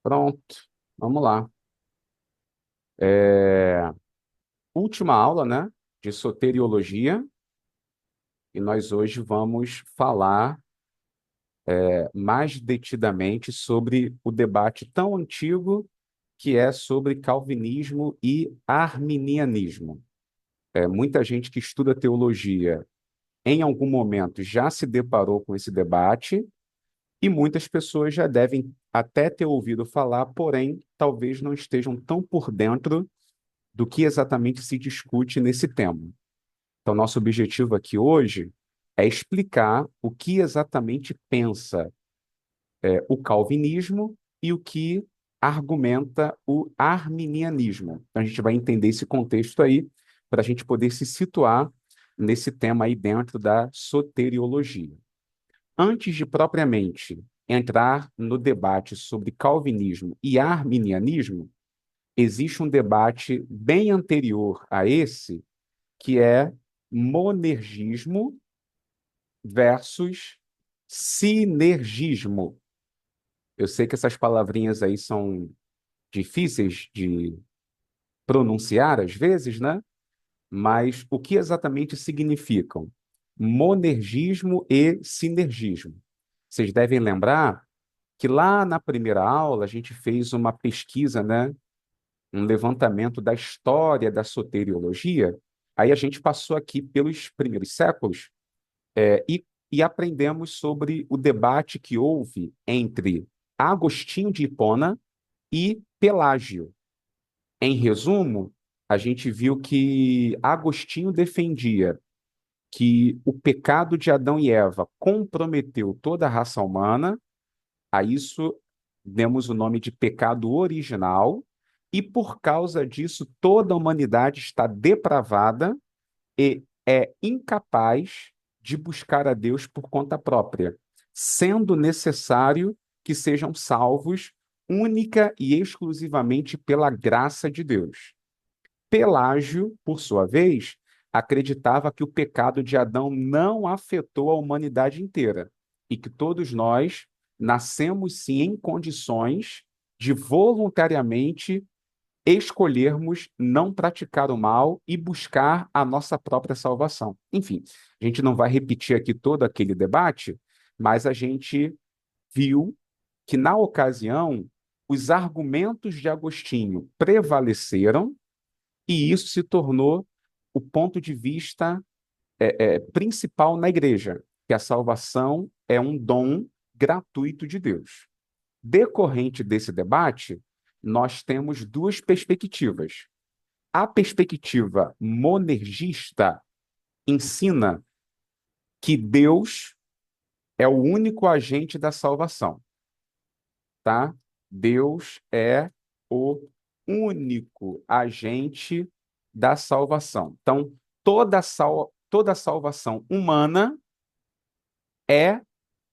Pronto, vamos lá. É, Última aula, né, de soteriologia, e nós hoje vamos falar mais detidamente sobre o debate tão antigo que é sobre calvinismo e arminianismo. Muita gente que estuda teologia, em algum momento, já se deparou com esse debate, e muitas pessoas já devem até ter ouvido falar, porém, talvez não estejam tão por dentro do que exatamente se discute nesse tema. Então, nosso objetivo aqui hoje é explicar o que exatamente pensa o calvinismo e o que argumenta o arminianismo. Então, a gente vai entender esse contexto aí para a gente poder se situar nesse tema aí dentro da soteriologia. Antes de propriamente entrar no debate sobre calvinismo e arminianismo, existe um debate bem anterior a esse, que é monergismo versus sinergismo. Eu sei que essas palavrinhas aí são difíceis de pronunciar às vezes, né? Mas o que exatamente significam monergismo e sinergismo? Vocês devem lembrar que lá na primeira aula a gente fez uma pesquisa, né? Um levantamento da história da soteriologia. Aí a gente passou aqui pelos primeiros séculos e aprendemos sobre o debate que houve entre Agostinho de Hipona e Pelágio. Em resumo, a gente viu que Agostinho defendia que o pecado de Adão e Eva comprometeu toda a raça humana, a isso demos o nome de pecado original, e por causa disso toda a humanidade está depravada e é incapaz de buscar a Deus por conta própria, sendo necessário que sejam salvos única e exclusivamente pela graça de Deus. Pelágio, por sua vez, acreditava que o pecado de Adão não afetou a humanidade inteira e que todos nós nascemos sim em condições de voluntariamente escolhermos não praticar o mal e buscar a nossa própria salvação. Enfim, a gente não vai repetir aqui todo aquele debate, mas a gente viu que, na ocasião, os argumentos de Agostinho prevaleceram e isso se tornou o ponto de vista principal na igreja, que a salvação é um dom gratuito de Deus. Decorrente desse debate, nós temos duas perspectivas. A perspectiva monergista ensina que Deus é o único agente da salvação, tá? Deus é o único agente da salvação. Então, toda salvação humana é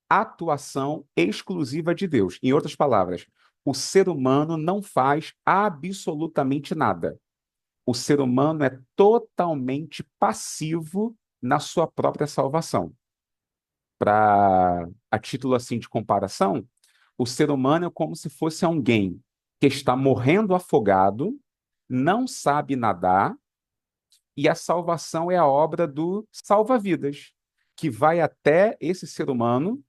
atuação exclusiva de Deus. Em outras palavras, o ser humano não faz absolutamente nada. O ser humano é totalmente passivo na sua própria salvação. Para a título assim de comparação, o ser humano é como se fosse alguém que está morrendo afogado, não sabe nadar, e a salvação é a obra do salva-vidas, que vai até esse ser humano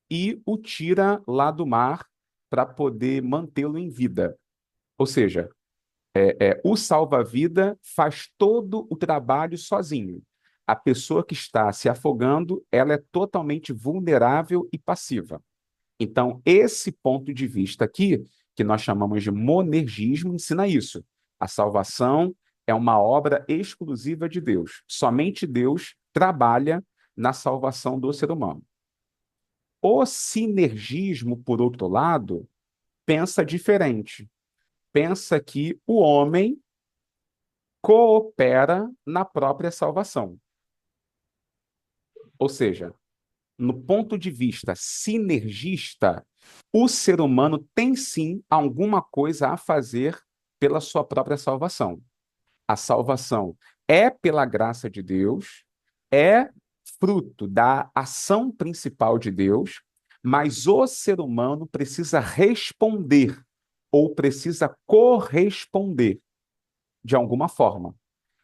e o tira lá do mar para poder mantê-lo em vida. Ou seja, o salva-vida faz todo o trabalho sozinho. A pessoa que está se afogando, ela é totalmente vulnerável e passiva. Então, esse ponto de vista aqui, que nós chamamos de monergismo, ensina isso. A salvação é uma obra exclusiva de Deus. Somente Deus trabalha na salvação do ser humano. O sinergismo, por outro lado, pensa diferente. Pensa que o homem coopera na própria salvação. Ou seja, no ponto de vista sinergista, o ser humano tem sim alguma coisa a fazer pela sua própria salvação. A salvação é pela graça de Deus, é fruto da ação principal de Deus, mas o ser humano precisa responder. ou precisa corresponder de alguma forma.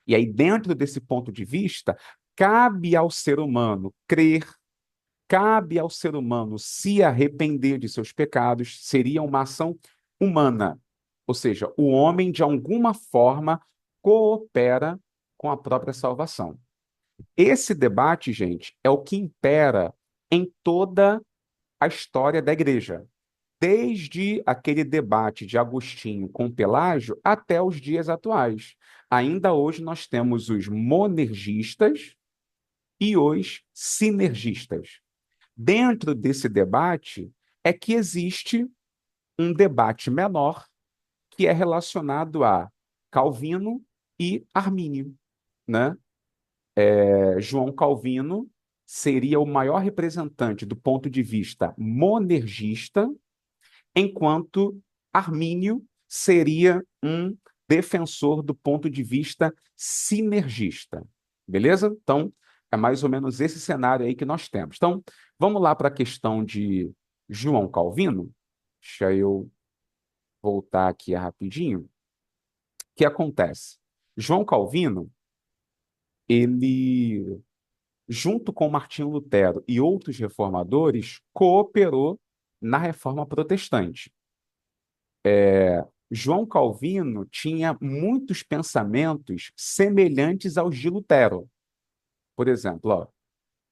E aí, dentro desse ponto de vista, cabe ao ser humano crer, cabe ao ser humano se arrepender de seus pecados, seria uma ação humana. Ou seja, o homem, de alguma forma, coopera com a própria salvação. Esse debate, gente, é o que impera em toda a história da igreja, desde aquele debate de Agostinho com Pelágio até os dias atuais. Ainda hoje nós temos os monergistas e os sinergistas. Dentro desse debate é que existe um debate menor que é relacionado a Calvino e Armínio, né? João Calvino seria o maior representante do ponto de vista monergista, enquanto Armínio seria um defensor do ponto de vista sinergista. Beleza? Então, é mais ou menos esse cenário aí que nós temos. Então, vamos lá para a questão de João Calvino. Deixa eu voltar aqui rapidinho. O que acontece? João Calvino, ele, junto com Martinho Lutero e outros reformadores, cooperou na reforma protestante. João Calvino tinha muitos pensamentos semelhantes aos de Lutero. Por exemplo, ó,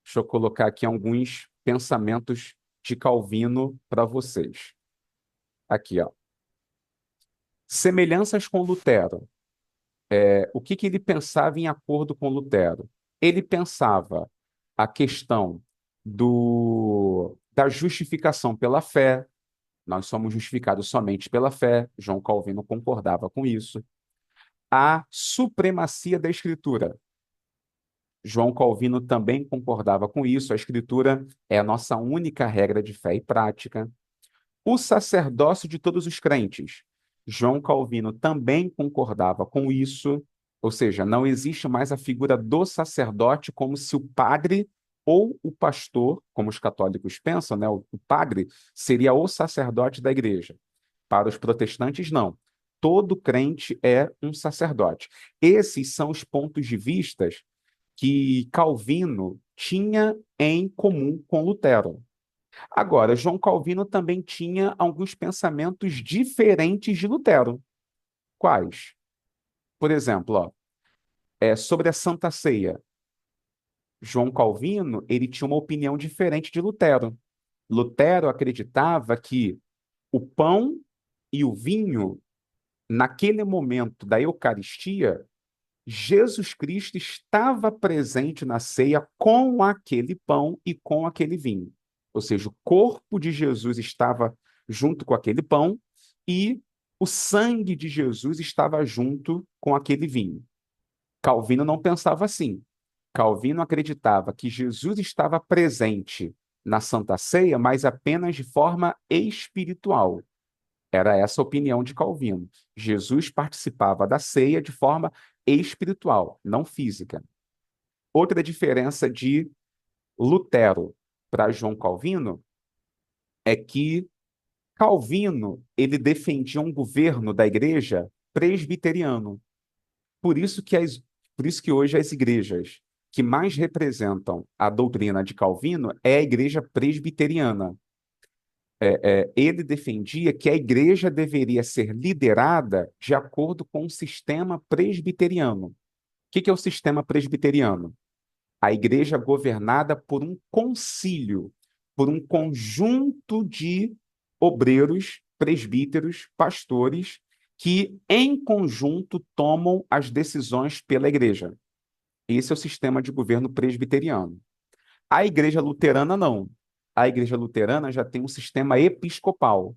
deixa eu colocar aqui alguns pensamentos de Calvino para vocês. Aqui, ó. Semelhanças com Lutero. O que que ele pensava em acordo com Lutero? Ele pensava a questão da justificação pela fé. Nós somos justificados somente pela fé. João Calvino concordava com isso. A supremacia da Escritura. João Calvino também concordava com isso. A Escritura é a nossa única regra de fé e prática. O sacerdócio de todos os crentes. João Calvino também concordava com isso, ou seja, não existe mais a figura do sacerdote como se o padre ou o pastor, como os católicos pensam, né? O padre seria o sacerdote da igreja. Para os protestantes, não. Todo crente é um sacerdote. Esses são os pontos de vista que Calvino tinha em comum com Lutero. Agora, João Calvino também tinha alguns pensamentos diferentes de Lutero. Quais? Por exemplo, ó, sobre a Santa Ceia. João Calvino, ele tinha uma opinião diferente de Lutero. Lutero acreditava que o pão e o vinho, naquele momento da Eucaristia, Jesus Cristo estava presente na ceia com aquele pão e com aquele vinho. Ou seja, o corpo de Jesus estava junto com aquele pão e o sangue de Jesus estava junto com aquele vinho. Calvino não pensava assim. Calvino acreditava que Jesus estava presente na Santa Ceia, mas apenas de forma espiritual. Era essa a opinião de Calvino. Jesus participava da ceia de forma espiritual, não física. Outra diferença de Lutero para João Calvino é que Calvino ele defendia um governo da igreja presbiteriano. Por isso que por isso que hoje as igrejas que mais representam a doutrina de Calvino é a igreja presbiteriana. Ele defendia que a igreja deveria ser liderada de acordo com o sistema presbiteriano. O que é o sistema presbiteriano? A igreja governada por um concílio, por um conjunto de obreiros, presbíteros, pastores, que em conjunto tomam as decisões pela igreja. Esse é o sistema de governo presbiteriano. A igreja luterana não. A igreja luterana já tem um sistema episcopal,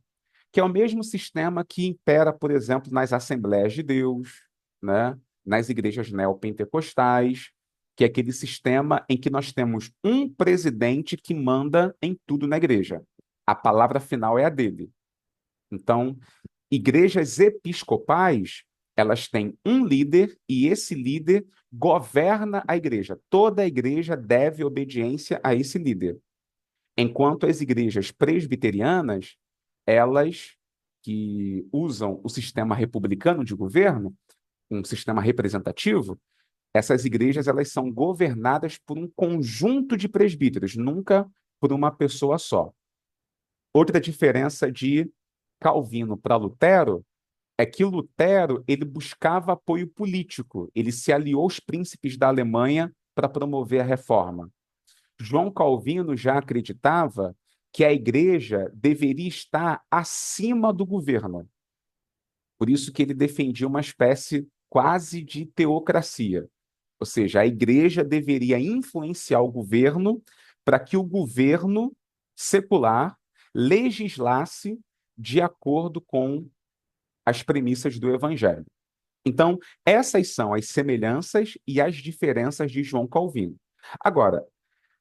que é o mesmo sistema que impera, por exemplo, nas Assembleias de Deus, né? Nas igrejas neopentecostais, que é aquele sistema em que nós temos um presidente que manda em tudo na igreja. A palavra final é a dele. Então, igrejas episcopais, elas têm um líder e esse líder governa a igreja. Toda a igreja deve obediência a esse líder. Enquanto as igrejas presbiterianas, elas, o que usam o sistema republicano de governo, um sistema representativo, essas igrejas elas são governadas por um conjunto de presbíteros, nunca por uma pessoa só. Outra diferença de Calvino para Lutero é que Lutero ele buscava apoio político, ele se aliou aos príncipes da Alemanha para promover a reforma. João Calvino já acreditava que a igreja deveria estar acima do governo. Por isso que ele defendia uma espécie quase de teocracia. Ou seja, a igreja deveria influenciar o governo para que o governo secular legislasse de acordo com as premissas do evangelho. Então, essas são as semelhanças e as diferenças de João Calvino. Agora,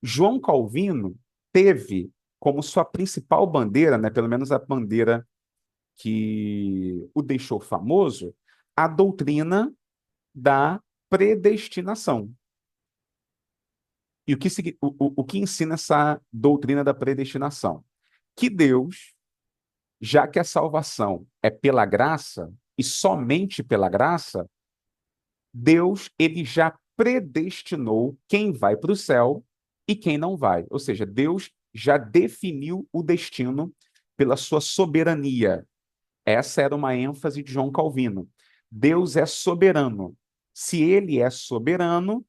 João Calvino teve como sua principal bandeira, né, pelo menos a bandeira que o deixou famoso, a doutrina da predestinação. E o que ensina essa doutrina da predestinação? Que Deus, já que a salvação é pela graça e somente pela graça, Deus ele já predestinou quem vai para o céu e quem não vai. Ou seja, Deus já definiu o destino pela sua soberania. Essa era uma ênfase de João Calvino. Deus é soberano. Se ele é soberano,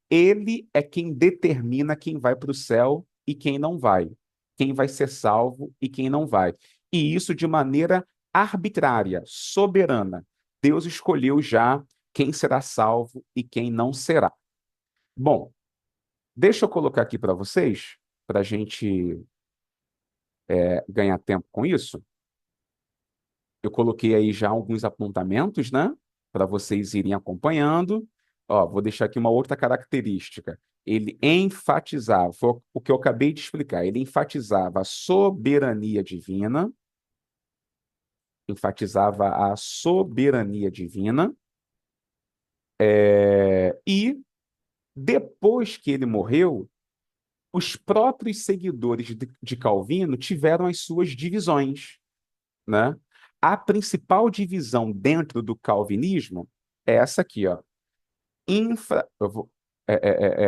ele é quem determina quem vai para o céu e quem não vai, quem vai ser salvo e quem não vai. E isso de maneira arbitrária, soberana. Deus escolheu já quem será salvo e quem não será. Bom, deixa eu colocar aqui para vocês, para a gente ganhar tempo com isso. Eu coloquei aí já alguns apontamentos, né? Para vocês irem acompanhando. Ó, vou deixar aqui uma outra característica. Ele enfatizava, foi o que eu acabei de explicar, ele enfatizava a soberania divina, enfatizava a soberania divina, e depois que ele morreu, os próprios seguidores de Calvino tiveram as suas divisões, né? A principal divisão dentro do calvinismo é essa aqui, ó.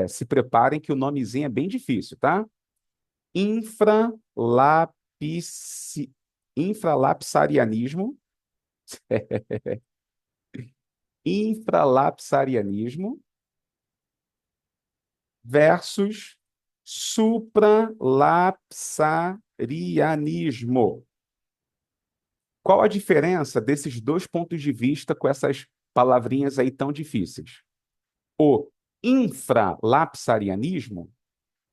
Se preparem que o nomezinho é bem difícil, tá? Infralapici, infralapsarianismo, infralapsarianismo versus supralapsarianismo. Qual a diferença desses dois pontos de vista com essas palavrinhas aí tão difíceis? O infralapsarianismo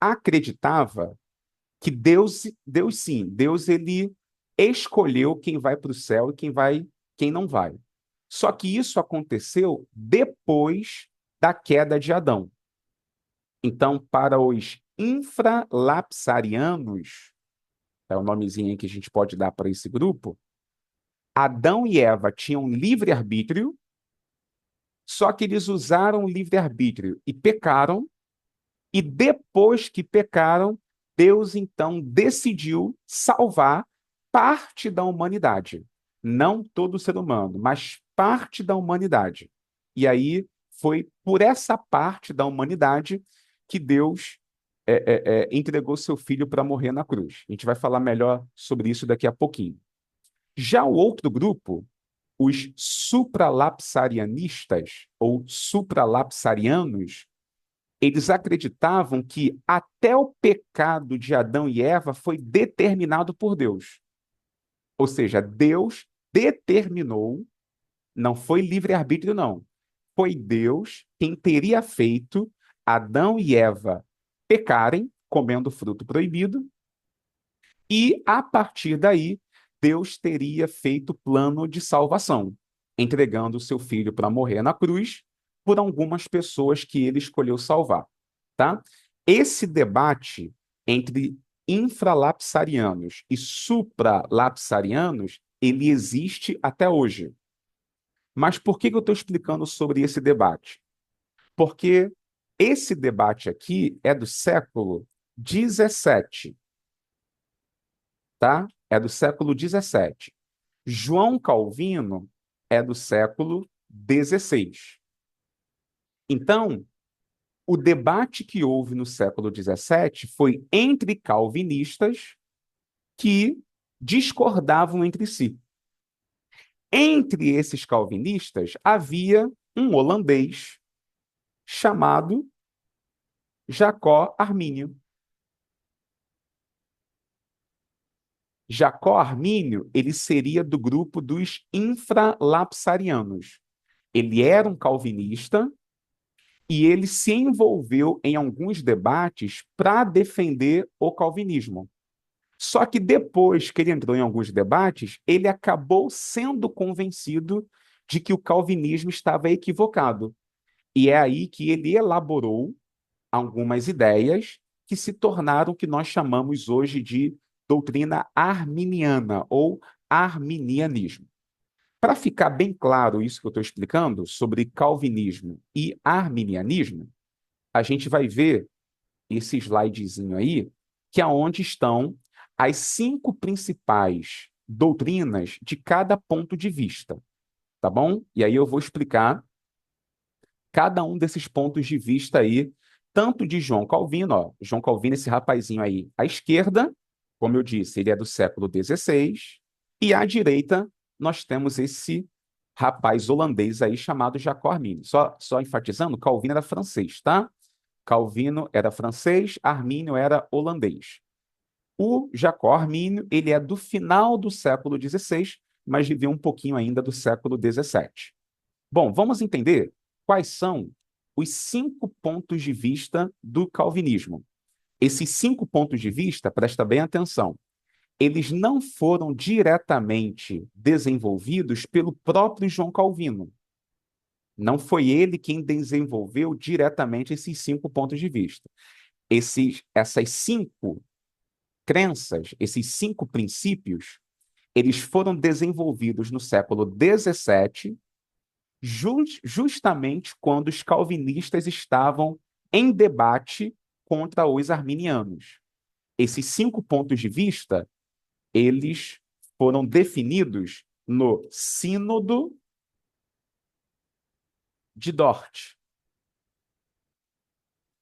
acreditava que Deus sim, Deus ele escolheu quem vai para o céu e quem não vai. Só que isso aconteceu depois da queda de Adão. Então, para os infralapsarianos, é o nomezinho que a gente pode dar para esse grupo, Adão e Eva tinham livre-arbítrio, só que eles usaram o livre-arbítrio e pecaram, e depois que pecaram, Deus então decidiu salvar parte da humanidade. Não todo ser humano, mas parte da humanidade. E aí foi por essa parte da humanidade que Deus entregou seu filho para morrer na cruz. A gente vai falar melhor sobre isso daqui a pouquinho. Já o outro grupo, os supralapsarianistas ou supralapsarianos, eles acreditavam que até o pecado de Adão e Eva foi determinado por Deus. Ou seja, Deus determinou, não foi livre-arbítrio, não. Foi Deus quem teria feito Adão e Eva pecarem, comendo o fruto proibido, e a partir daí, Deus teria feito plano de salvação, entregando o seu filho para morrer na cruz por algumas pessoas que ele escolheu salvar, tá? Esse debate entre infralapsarianos e supralapsarianos, ele existe até hoje. Mas por que eu estou explicando sobre esse debate? Porque esse debate aqui é do século XVII, tá? É do século XVII. João Calvino é do século XVI. Então, o debate que houve no século XVII foi entre calvinistas que discordavam entre si. Entre esses calvinistas havia um holandês chamado Jacó Armínio. Jacó Armínio, ele seria do grupo dos infralapsarianos. Ele era um calvinista e ele se envolveu em alguns debates para defender o calvinismo. Só que depois que ele entrou em alguns debates, ele acabou sendo convencido de que o calvinismo estava equivocado. E é aí que ele elaborou algumas ideias que se tornaram o que nós chamamos hoje de doutrina arminiana ou arminianismo. Para ficar bem claro isso que eu estou explicando sobre calvinismo e arminianismo, a gente vai ver esse slidezinho aí, que é onde estão as 5 principais doutrinas de cada ponto de vista, tá bom? E aí eu vou explicar cada um desses pontos de vista aí, tanto de João Calvino, ó, João Calvino, esse rapazinho aí à esquerda, como eu disse, ele é do século XVI, e à direita nós temos esse rapaz holandês aí chamado Jacó Arminio. Só enfatizando, Calvino era francês, tá? Calvino era francês, Armínio era holandês. O Jacó Armínio, ele é do final do século XVI, mas viveu um pouquinho ainda do século XVII. Bom, vamos entender quais são os 5 pontos de vista do calvinismo. Esses 5 pontos de vista, presta bem atenção, eles não foram diretamente desenvolvidos pelo próprio João Calvino. Não foi ele quem desenvolveu diretamente esses 5 pontos de vista. Essas 5 crenças, esses 5 princípios, eles foram desenvolvidos no século XVII, justamente quando os calvinistas estavam em debate contra os arminianos. Esses 5 pontos de vista, eles foram definidos no Sínodo de Dort.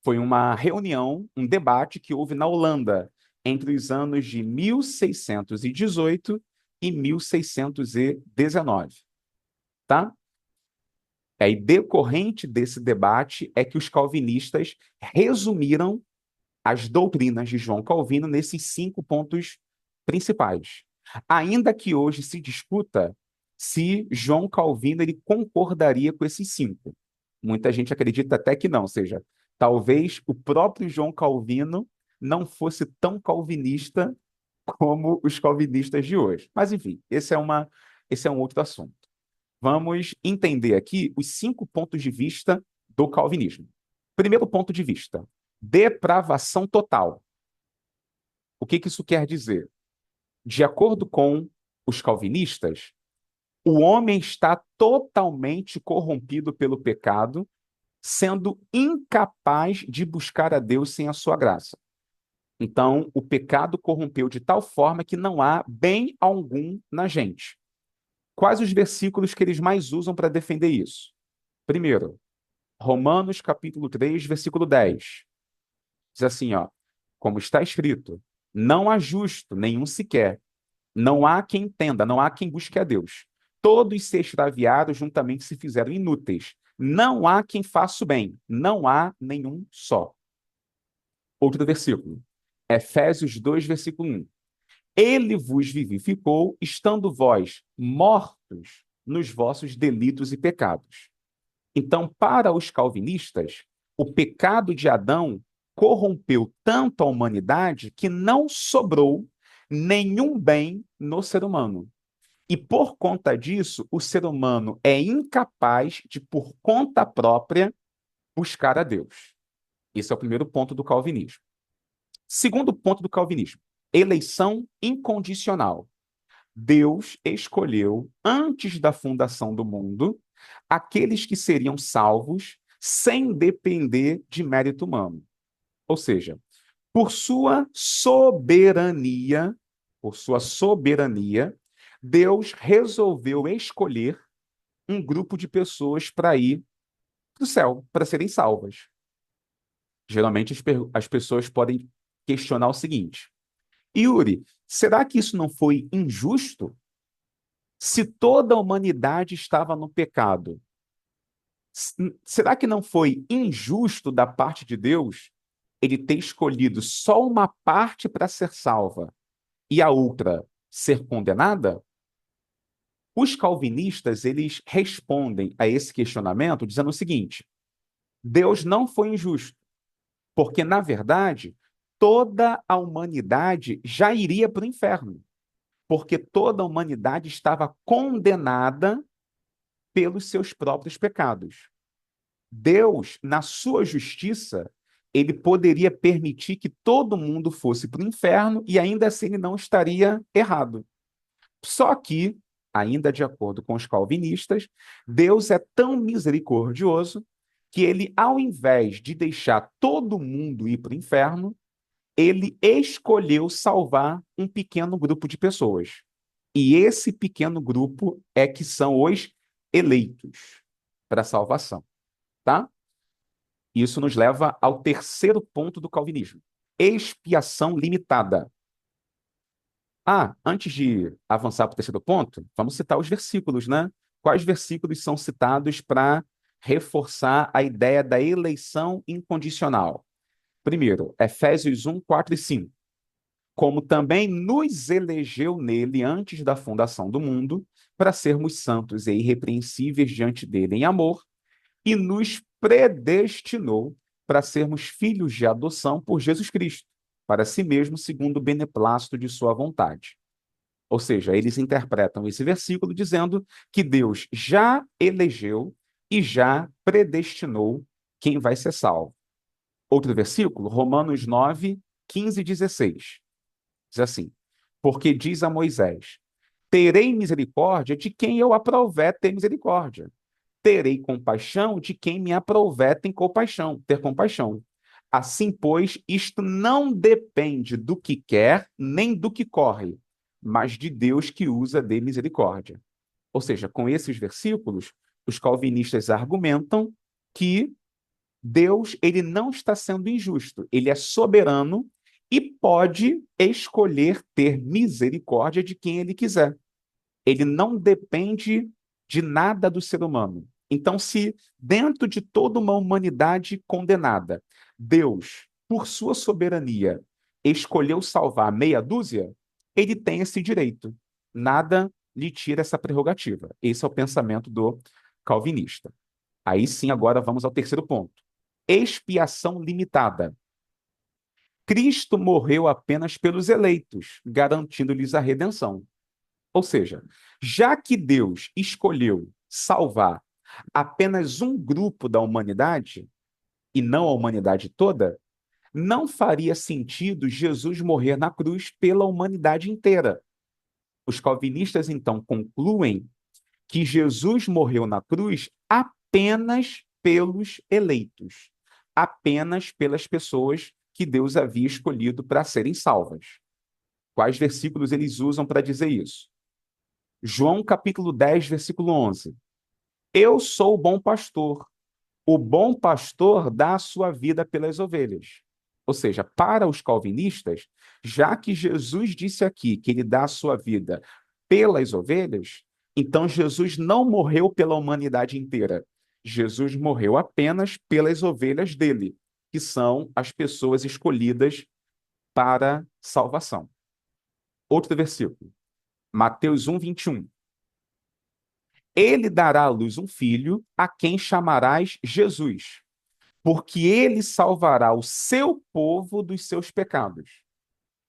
Foi uma reunião, um debate que houve na Holanda entre os anos de 1618 e 1619, tá? Aí, decorrente desse debate, é que os calvinistas resumiram as doutrinas de João Calvino nesses 5 pontos principais. Ainda que hoje se discuta se João Calvino ele concordaria com esses 5. Muita gente acredita até que não, ou seja, talvez o próprio João Calvino não fosse tão calvinista como os calvinistas de hoje. Mas, enfim, esse é um outro assunto. Vamos entender aqui os 5 pontos de vista do calvinismo. Primeiro ponto de vista, depravação total. O que isso quer dizer? De acordo com os calvinistas, o homem está totalmente corrompido pelo pecado, sendo incapaz de buscar a Deus sem a sua graça. Então, o pecado corrompeu de tal forma que não há bem algum na gente. Quais os versículos que eles mais usam para defender isso? Primeiro, Romanos capítulo 3, versículo 10. Diz assim, ó, como está escrito, não há justo nenhum sequer, não há quem entenda, não há quem busque a Deus. Todos se extraviaram, juntamente se fizeram inúteis. Não há quem faça o bem, não há nenhum só. Outro versículo, Efésios 2, versículo 1. Ele vos vivificou, estando vós mortos nos vossos delitos e pecados. Então, para os calvinistas, o pecado de Adão corrompeu tanto a humanidade que não sobrou nenhum bem no ser humano. E por conta disso, o ser humano é incapaz de, por conta própria, buscar a Deus. Esse é o primeiro ponto do calvinismo. Segundo ponto do calvinismo, eleição incondicional. Deus escolheu, antes da fundação do mundo, aqueles que seriam salvos sem depender de mérito humano. Ou seja, por sua soberania, Deus resolveu escolher um grupo de pessoas para ir para o céu, para serem salvas. Geralmente as pessoas podem questionar o seguinte: Yuri, será que isso não foi injusto? Se toda a humanidade estava no pecado, será que não foi injusto da parte de Deus ele ter escolhido só uma parte para ser salva e a outra ser condenada? Os calvinistas, eles respondem a esse questionamento dizendo o seguinte: Deus não foi injusto, porque, na verdade, toda a humanidade já iria para o inferno, porque toda a humanidade estava condenada pelos seus próprios pecados. Deus, na sua justiça, ele poderia permitir que todo mundo fosse para o inferno e ainda assim ele não estaria errado. Só que, ainda de acordo com os calvinistas, Deus é tão misericordioso que ele, ao invés de deixar todo mundo ir para o inferno, ele escolheu salvar um pequeno grupo de pessoas. E esse pequeno grupo é que são os eleitos para a salvação, tá? Isso nos leva ao terceiro ponto do calvinismo: expiação limitada. Antes de avançar para o terceiro ponto, vamos citar os versículos, né? Quais versículos são citados para reforçar a ideia da eleição incondicional? Primeiro, Efésios 1, 4 e 5. Como também nos elegeu nele antes da fundação do mundo, para sermos santos e irrepreensíveis diante dele em amor, e nos predestinou para sermos filhos de adoção por Jesus Cristo, para si mesmo, segundo o beneplácito de sua vontade. Ou seja, eles interpretam esse versículo dizendo que Deus já elegeu e já predestinou quem vai ser salvo. Outro versículo, Romanos 9, 15 e 16. Diz assim: porque diz a Moisés: terei misericórdia de quem eu aprouver ter misericórdia. Terei compaixão de quem me aprouver ter compaixão. Assim, pois, isto não depende do que quer, nem do que corre, mas de Deus que usa de misericórdia. Ou seja, com esses versículos, os calvinistas argumentam que Deus, ele não está sendo injusto, ele é soberano e pode escolher ter misericórdia de quem ele quiser. Ele não depende de nada do ser humano. Então, se dentro de toda uma humanidade condenada, Deus, por sua soberania, escolheu salvar meia dúzia, ele tem esse direito. Nada lhe tira essa prerrogativa. Esse é o pensamento do calvinista. Aí sim, agora vamos ao terceiro ponto: expiação limitada. Cristo morreu apenas pelos eleitos, garantindo-lhes a redenção. Ou seja, já que Deus escolheu salvar apenas um grupo da humanidade, e não a humanidade toda, não faria sentido Jesus morrer na cruz pela humanidade inteira. Os calvinistas, então, concluem que Jesus morreu na cruz apenas pelos eleitos, apenas pelas pessoas que Deus havia escolhido para serem salvas. Quais versículos eles usam para dizer isso? João capítulo 10, versículo 11. Eu sou o bom pastor. O bom pastor dá a sua vida pelas ovelhas. Ou seja, para os calvinistas, já que Jesus disse aqui que ele dá a sua vida pelas ovelhas, então Jesus não morreu pela humanidade inteira. Jesus morreu apenas pelas ovelhas dele, que são as pessoas escolhidas para salvação. Outro versículo, Mateus 1, 21. Ele dará à luz um filho, a quem chamarás Jesus, porque ele salvará o seu povo dos seus pecados.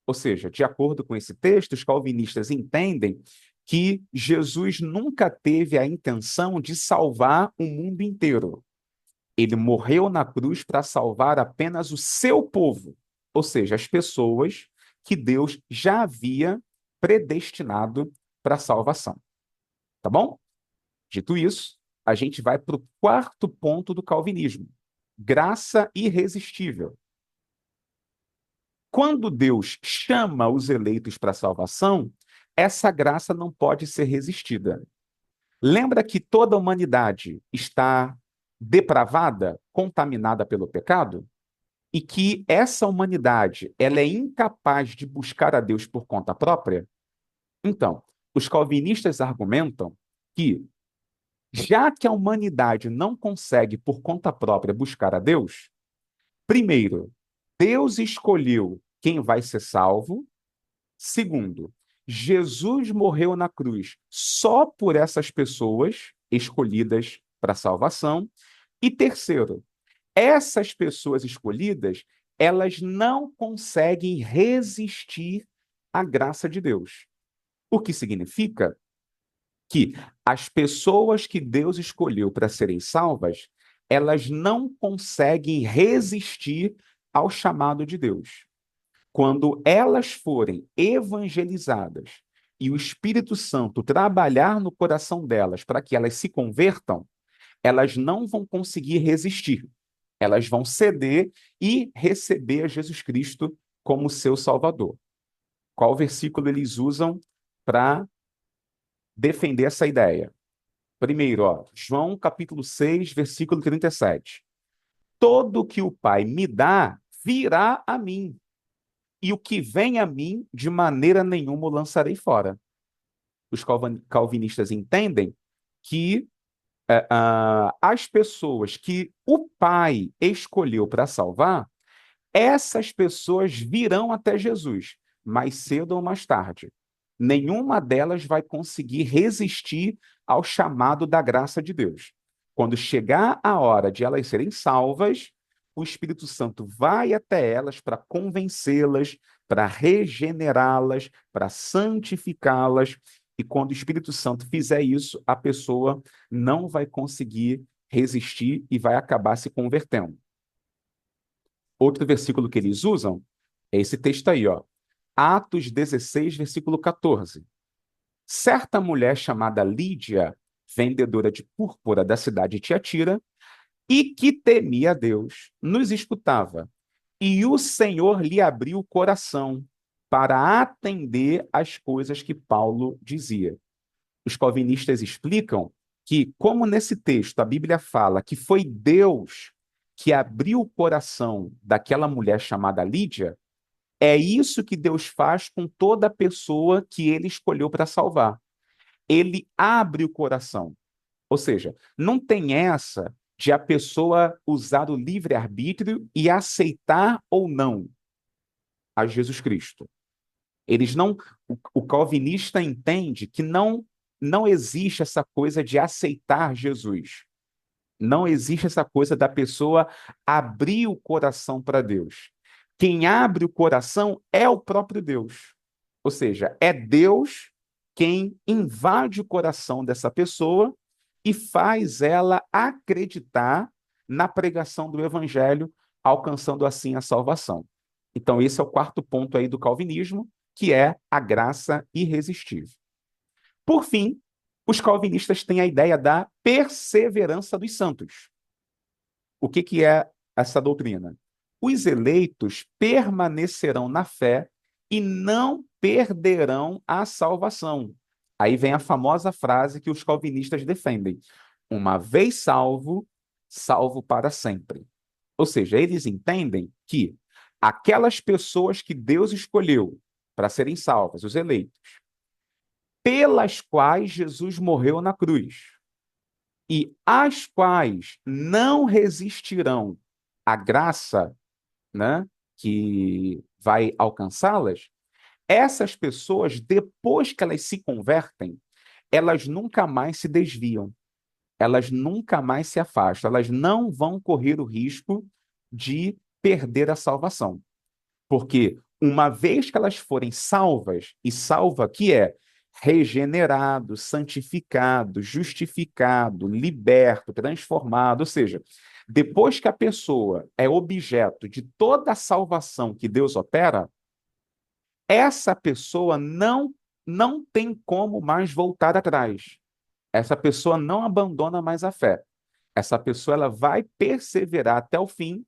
Ou seja, de acordo com esse texto, os calvinistas entendem que Jesus nunca teve a intenção de salvar o mundo inteiro. Ele morreu na cruz para salvar apenas o seu povo, ou seja, as pessoas que Deus já havia predestinado para a salvação. Tá bom? Dito isso, a gente vai para o quarto ponto do calvinismo: graça irresistível. Quando Deus chama os eleitos para a salvação, essa graça não pode ser resistida. Lembra que toda a humanidade está depravada, contaminada pelo pecado? E que essa humanidade, ela é incapaz de buscar a Deus por conta própria? Então, os calvinistas argumentam que, já que a humanidade não consegue por conta própria buscar a Deus, primeiro, Deus escolheu quem vai ser salvo. Segundo, Jesus morreu na cruz só por essas pessoas escolhidas para salvação. E terceiro, essas pessoas escolhidas, elas não conseguem resistir à graça de Deus. O que significa que as pessoas que Deus escolheu para serem salvas, elas não conseguem resistir ao chamado de Deus. Quando elas forem evangelizadas e o Espírito Santo trabalhar no coração delas para que elas se convertam, elas não vão conseguir resistir. Elas vão ceder e receber Jesus Cristo como seu Salvador. Qual versículo eles usam para defender essa ideia? Primeiro, ó, João capítulo 6, versículo 37. Todo que o Pai me dá, virá a mim, e o que vem a mim, de maneira nenhuma o lançarei fora. Os calvinistas entendem que as pessoas que o Pai escolheu para salvar, essas pessoas virão até Jesus, mais cedo ou mais tarde. Nenhuma delas vai conseguir resistir ao chamado da graça de Deus. Quando chegar a hora de elas serem salvas, o Espírito Santo vai até elas para convencê-las, para regenerá-las, para santificá-las. E quando o Espírito Santo fizer isso, a pessoa não vai conseguir resistir e vai acabar se convertendo. Outro versículo que eles usam é esse texto aí, ó. Atos 16, versículo 14. Certa mulher chamada Lídia, vendedora de púrpura da cidade de Tiatira, e que temia a Deus, nos escutava. E o Senhor lhe abriu o coração para atender às coisas que Paulo dizia. Os calvinistas explicam que, como nesse texto a Bíblia fala que foi Deus que abriu o coração daquela mulher chamada Lídia, é isso que Deus faz com toda pessoa que ele escolheu para salvar. Ele abre o coração. Ou seja, não tem essa de a pessoa usar o livre-arbítrio e aceitar ou não a Jesus Cristo. Eles não, o calvinista entende que não existe essa coisa de aceitar Jesus. Não existe essa coisa da pessoa abrir o coração para Deus. Quem abre o coração é o próprio Deus. Ou seja, é Deus quem invade o coração dessa pessoa e faz ela acreditar na pregação do evangelho, alcançando assim a salvação. Então, esse é o quarto ponto aí do calvinismo, que é a graça irresistível. Por fim, os calvinistas têm a ideia da perseverança dos santos. O que é essa doutrina? Os eleitos permanecerão na fé e não perderão a salvação. Aí vem a famosa frase que os calvinistas defendem: uma vez salvo, salvo para sempre. Ou seja, eles entendem que aquelas pessoas que Deus escolheu para serem salvas, os eleitos, pelas quais Jesus morreu na cruz, e as quais não resistirão à graça, né, que vai alcançá-las, essas pessoas, depois que elas se convertem, elas nunca mais se desviam, elas nunca mais se afastam, elas não vão correr o risco de perder a salvação. Porque uma vez que elas forem salvas, e salva que é regenerado, santificado, justificado, liberto, transformado, ou seja, depois que a pessoa é objeto de toda a salvação que Deus opera, essa pessoa não tem como mais voltar atrás. Essa pessoa não abandona mais a fé. Essa pessoa ela vai perseverar até o fim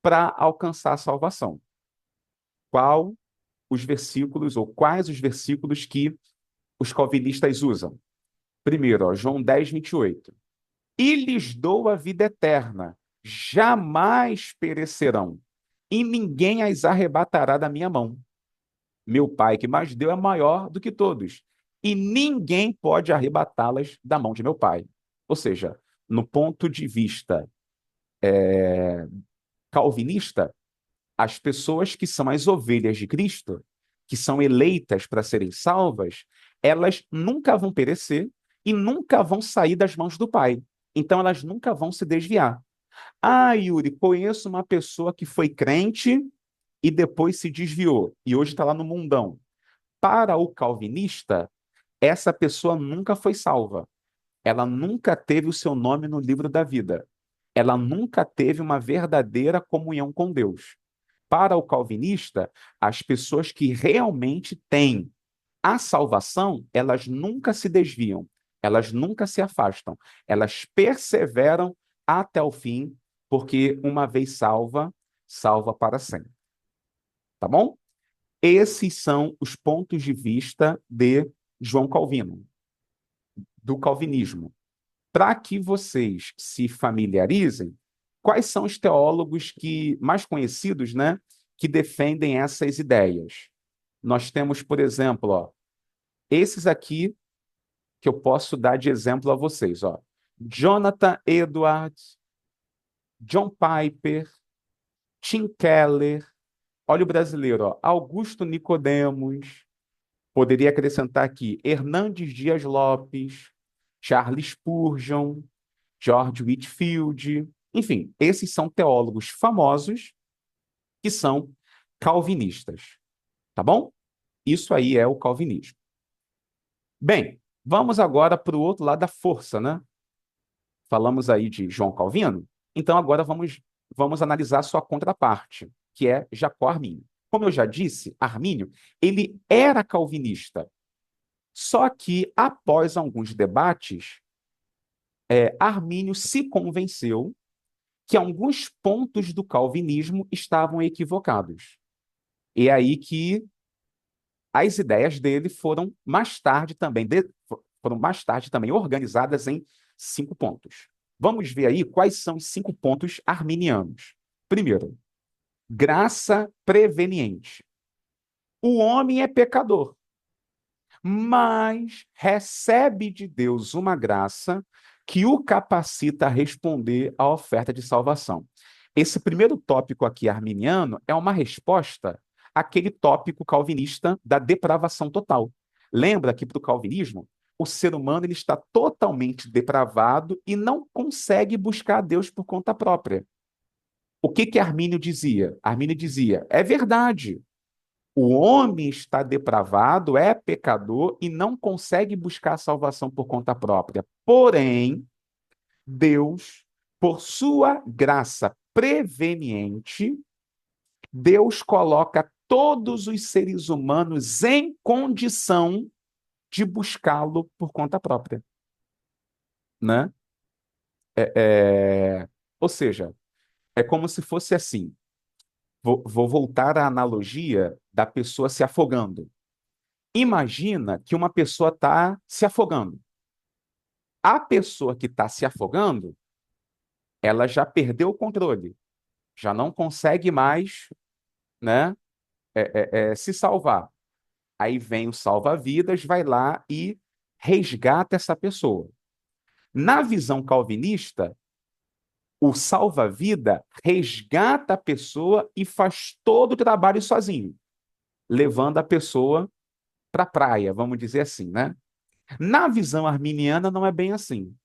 para alcançar a salvação. Qual os versículos, ou quais os versículos que os calvinistas usam. Primeiro, ó, João 10, 28. E lhes dou a vida eterna, jamais perecerão, e ninguém as arrebatará da minha mão. Meu Pai que mais deu é maior do que todos, e ninguém pode arrebatá-las da mão de meu Pai. Ou seja, no ponto de vista calvinista, as pessoas que são as ovelhas de Cristo, que são eleitas para serem salvas, elas nunca vão perecer e nunca vão sair das mãos do Pai. Então, elas nunca vão se desviar. Ah, Yuri, conheço uma pessoa que foi crente e depois se desviou e hoje está lá no mundão. Para o calvinista, essa pessoa nunca foi salva. Ela nunca teve o seu nome no livro da vida. Ela nunca teve uma verdadeira comunhão com Deus. Para o calvinista, as pessoas que realmente têm a salvação, elas nunca se desviam, elas nunca se afastam, elas perseveram até o fim, porque uma vez salva, salva para sempre. Tá bom? Esses são os pontos de vista de João Calvino, do calvinismo. Para que vocês se familiarizem, quais são os teólogos que mais conhecidos, né, que defendem essas ideias? Nós temos, por exemplo, ó, esses aqui que eu posso dar de exemplo a vocês, ó. Jonathan Edwards, John Piper, Tim Keller, olha o brasileiro, ó, Augusto Nicodemos, poderia acrescentar aqui Hernandes Dias Lopes, Charles Spurgeon, George Whitefield, enfim, esses são teólogos famosos que são calvinistas, tá bom? Isso aí é o calvinismo. Bem, vamos agora para o outro lado da força, né? Falamos aí de João Calvino, então agora vamos analisar a sua contraparte, que é Jacó Arminio. Como eu já disse, Arminio, ele era calvinista, só que após alguns debates, Arminio se convenceu que alguns pontos do calvinismo estavam equivocados. E é aí que as ideias dele foram mais tarde também organizadas em 5 pontos. Vamos ver aí quais são os 5 pontos arminianos. Primeiro, graça preveniente. O homem é pecador, mas recebe de Deus uma graça que o capacita a responder à oferta de salvação. Esse primeiro tópico aqui arminiano é uma resposta àquele tópico calvinista da depravação total. Lembra que para o calvinismo, o ser humano ele está totalmente depravado e não consegue buscar a Deus por conta própria. O que Armínio dizia? Armínio dizia, é verdade, o homem está depravado, é pecador e não consegue buscar a salvação por conta própria. Porém, Deus, por sua graça preveniente, Deus coloca todos os seres humanos em condição de buscá-lo por conta própria, né? Ou seja, é como se fosse assim. Vou voltar à analogia da pessoa se afogando. Imagina que uma pessoa está se afogando. A pessoa que está se afogando, ela já perdeu o controle, já não consegue mais, né, se salvar. Aí vem o salva-vidas, vai lá e resgata essa pessoa. Na visão calvinista, o salva-vida resgata a pessoa e faz todo o trabalho sozinho, levando a pessoa para a praia, vamos dizer assim, né? Na visão arminiana não é bem assim.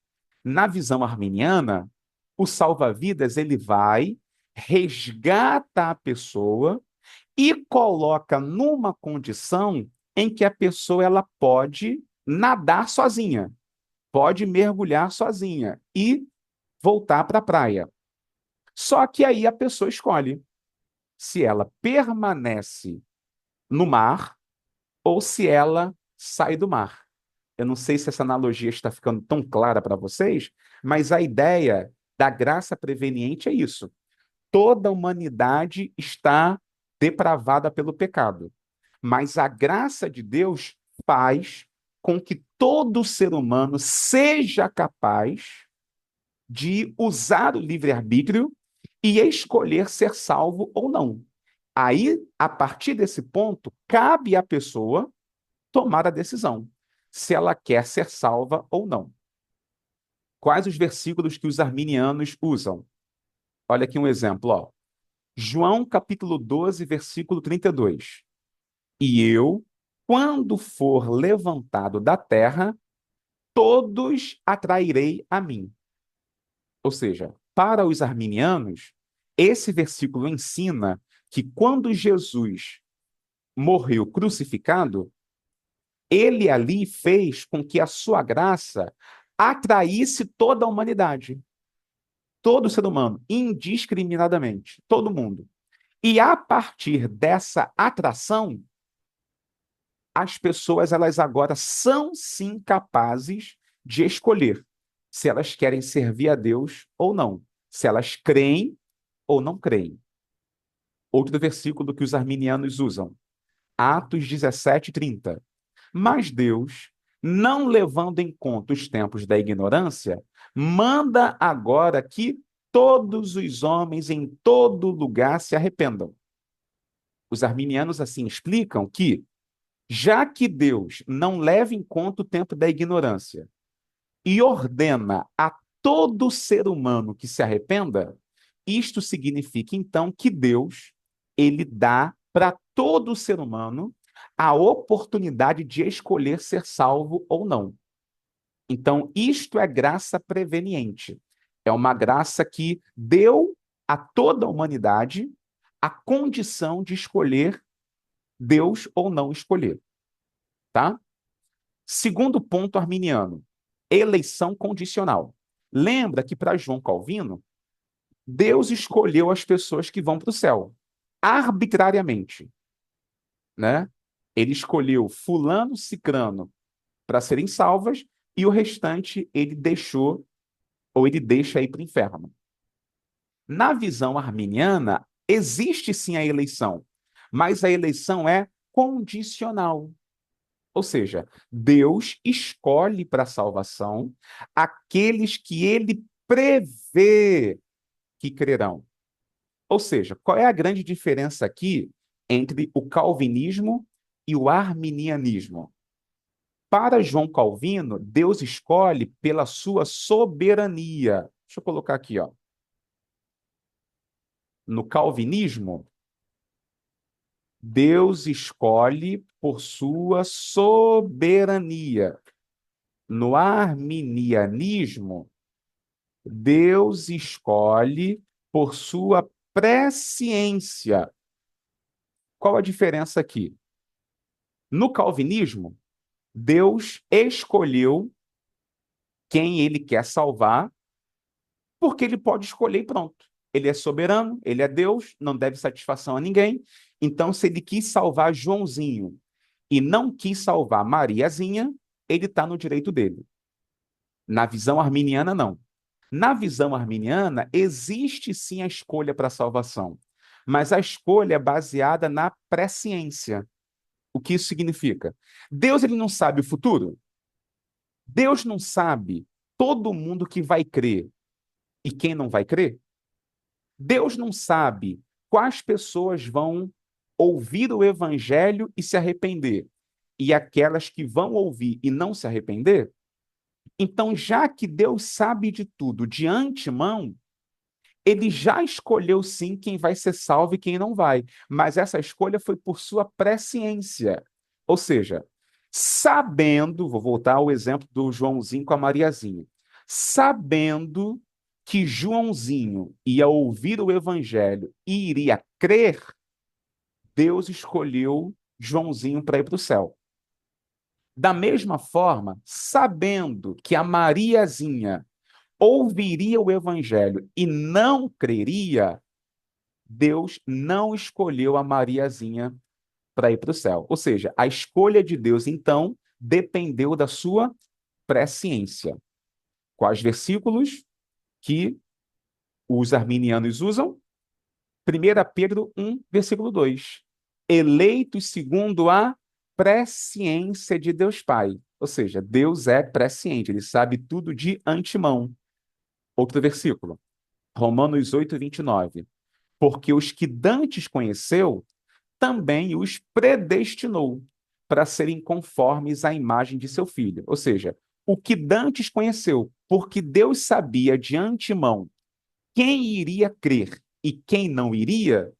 Na visão arminiana, o salva-vidas ele vai, resgata a pessoa e coloca numa condição em que a pessoa ela pode nadar sozinha, pode mergulhar sozinha e voltar para a praia. Só que aí a pessoa escolhe se ela permanece no mar ou se ela sai do mar. Eu não sei se essa analogia está ficando tão clara para vocês, mas a ideia da graça preveniente é isso. Toda a humanidade está depravada pelo pecado. Mas a graça de Deus faz com que todo ser humano seja capaz de usar o livre-arbítrio e escolher ser salvo ou não. Aí, a partir desse ponto, cabe à pessoa tomar a decisão se ela quer ser salva ou não. Quais os versículos que os arminianos usam? Olha aqui um exemplo, ó. João capítulo 12, versículo 32. E eu, quando for levantado da terra, todos atrairei a mim. Ou seja, para os arminianos, esse versículo ensina que quando Jesus morreu crucificado, ele ali fez com que a sua graça atraísse toda a humanidade, todo ser humano, indiscriminadamente, todo mundo. E a partir dessa atração, as pessoas elas agora são sim capazes de escolher se elas querem servir a Deus ou não, se elas creem ou não creem. Outro versículo que os arminianos usam, Atos 17:30. Mas Deus, não levando em conta os tempos da ignorância, manda agora que todos os homens em todo lugar se arrependam. Os arminianos assim explicam que, já que Deus não leva em conta o tempo da ignorância e ordena a todo ser humano que se arrependa, isto significa então que Deus ele dá para todo ser humano a oportunidade de escolher ser salvo ou não. Então, isto é graça preveniente. É uma graça que deu a toda a humanidade a condição de escolher Deus ou não escolher, tá? Segundo ponto arminiano, eleição condicional. Lembra que para João Calvino, Deus escolheu as pessoas que vão para o céu, arbitrariamente, né? Ele escolheu fulano, cicrano para serem salvas e o restante ele deixou ou ele deixa ir para o inferno. Na visão arminiana, existe sim a eleição, mas a eleição é condicional. Ou seja, Deus escolhe para a salvação aqueles que ele prevê que crerão. Ou seja, qual é a grande diferença aqui entre o calvinismo e o arminianismo? Para João Calvino, Deus escolhe pela sua soberania. Deixa eu colocar aqui, ó. No calvinismo, Deus escolhe por sua soberania. No arminianismo, Deus escolhe por sua presciência. Qual a diferença aqui? No calvinismo, Deus escolheu quem ele quer salvar, porque ele pode escolher e pronto. Ele é soberano, ele é Deus, não deve satisfação a ninguém. Então, se ele quis salvar Joãozinho e não quis salvar Mariazinha, ele está no direito dele. Na visão arminiana, não. Na visão arminiana, existe sim a escolha para a salvação, mas a escolha é baseada na presciência. O que isso significa? Deus ele não sabe o futuro? Deus não sabe todo mundo que vai crer e quem não vai crer? Deus não sabe quais pessoas vão ouvir o evangelho e se arrepender, e aquelas que vão ouvir e não se arrepender? Então, já que Deus sabe de tudo de antemão, ele já escolheu sim quem vai ser salvo e quem não vai, mas essa escolha foi por sua presciência. Ou seja, sabendo, vou voltar ao exemplo do Joãozinho com a Mariazinha, sabendo que Joãozinho ia ouvir o evangelho e iria crer, Deus escolheu Joãozinho para ir para o céu. Da mesma forma, sabendo que a Mariazinha ouviria o evangelho e não creria, Deus não escolheu a Mariazinha para ir para o céu. Ou seja, a escolha de Deus, então, dependeu da sua presciência. Quais versículos que os arminianos usam? 1 Pedro 1, versículo 2. eleitos segundo a presciência de Deus Pai. Ou seja, Deus é presciente, ele sabe tudo de antemão. Outro versículo, Romanos 8, 29. Porque os que dantes conheceu, também os predestinou para serem conformes à imagem de seu filho. Ou seja, o que dantes conheceu, porque Deus sabia de antemão quem iria crer e quem não iria,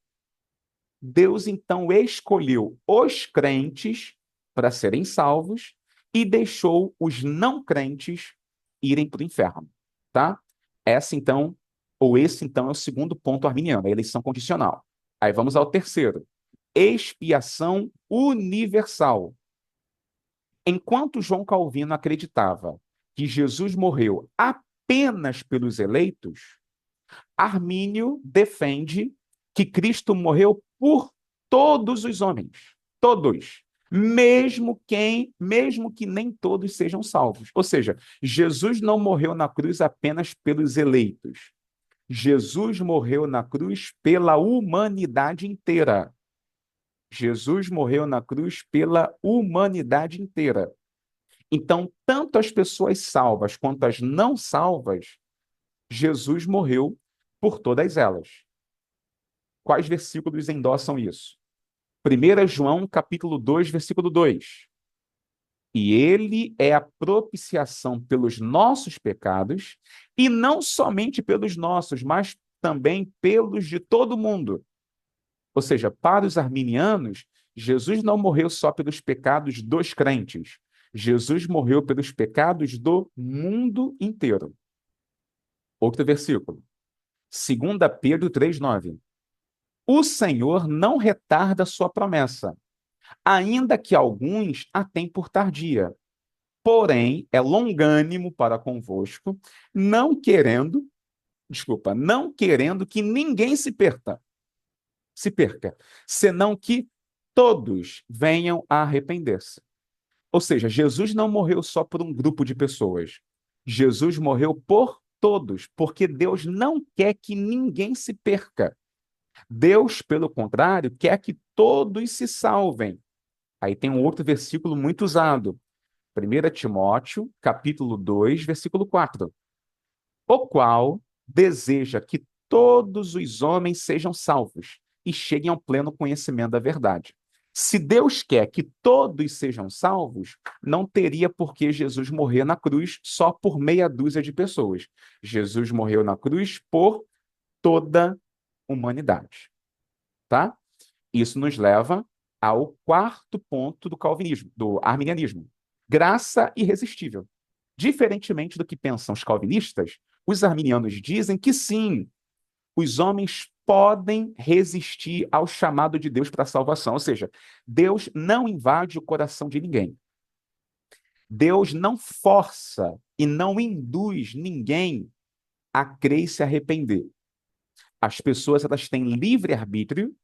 Deus então escolheu os crentes para serem salvos e deixou os não crentes irem para o inferno, tá? Essa então, ou esse então é o segundo ponto arminiano, a eleição condicional. Aí vamos ao terceiro. Expiação universal. Enquanto João Calvino acreditava que Jesus morreu apenas pelos eleitos, Armínio defende que Cristo morreu por todos os homens, todos, mesmo que nem todos sejam salvos. Ou seja, Jesus não morreu na cruz apenas pelos eleitos. Jesus morreu na cruz pela humanidade inteira. Jesus morreu na cruz pela humanidade inteira. Então, tanto as pessoas salvas quanto as não salvas, Jesus morreu por todas elas. Quais versículos endossam isso? 1 João, capítulo 2, versículo 2. E ele é a propiciação pelos nossos pecados, e não somente pelos nossos, mas também pelos de todo mundo. Ou seja, para os arminianos, Jesus não morreu só pelos pecados dos crentes. Jesus morreu pelos pecados do mundo inteiro. Outro versículo. 2 Pedro 3,9. O Senhor não retarda sua promessa, ainda que alguns a têm por tardia. Porém, é longânimo para convosco, não querendo que ninguém se perca, senão que todos venham a arrepender-se. Ou seja, Jesus não morreu só por um grupo de pessoas. Jesus morreu por todos, porque Deus não quer que ninguém se perca. Deus, pelo contrário, quer que todos se salvem. Aí tem um outro versículo muito usado. 1 Timóteo, capítulo 2, versículo 4. O qual deseja que todos os homens sejam salvos e cheguem ao pleno conhecimento da verdade. Se Deus quer que todos sejam salvos, não teria por que Jesus morrer na cruz só por meia dúzia de pessoas. Jesus morreu na cruz por toda a humanidade, tá? Isso nos leva ao quarto ponto do calvinismo, do arminianismo. Graça irresistível. Diferentemente do que pensam os calvinistas, os arminianos dizem que sim, os homens podem resistir ao chamado de Deus para a salvação. Ou seja, Deus não invade o coração de ninguém. Deus não força e não induz ninguém a crer e se arrepender. As pessoas elas têm livre-arbítrio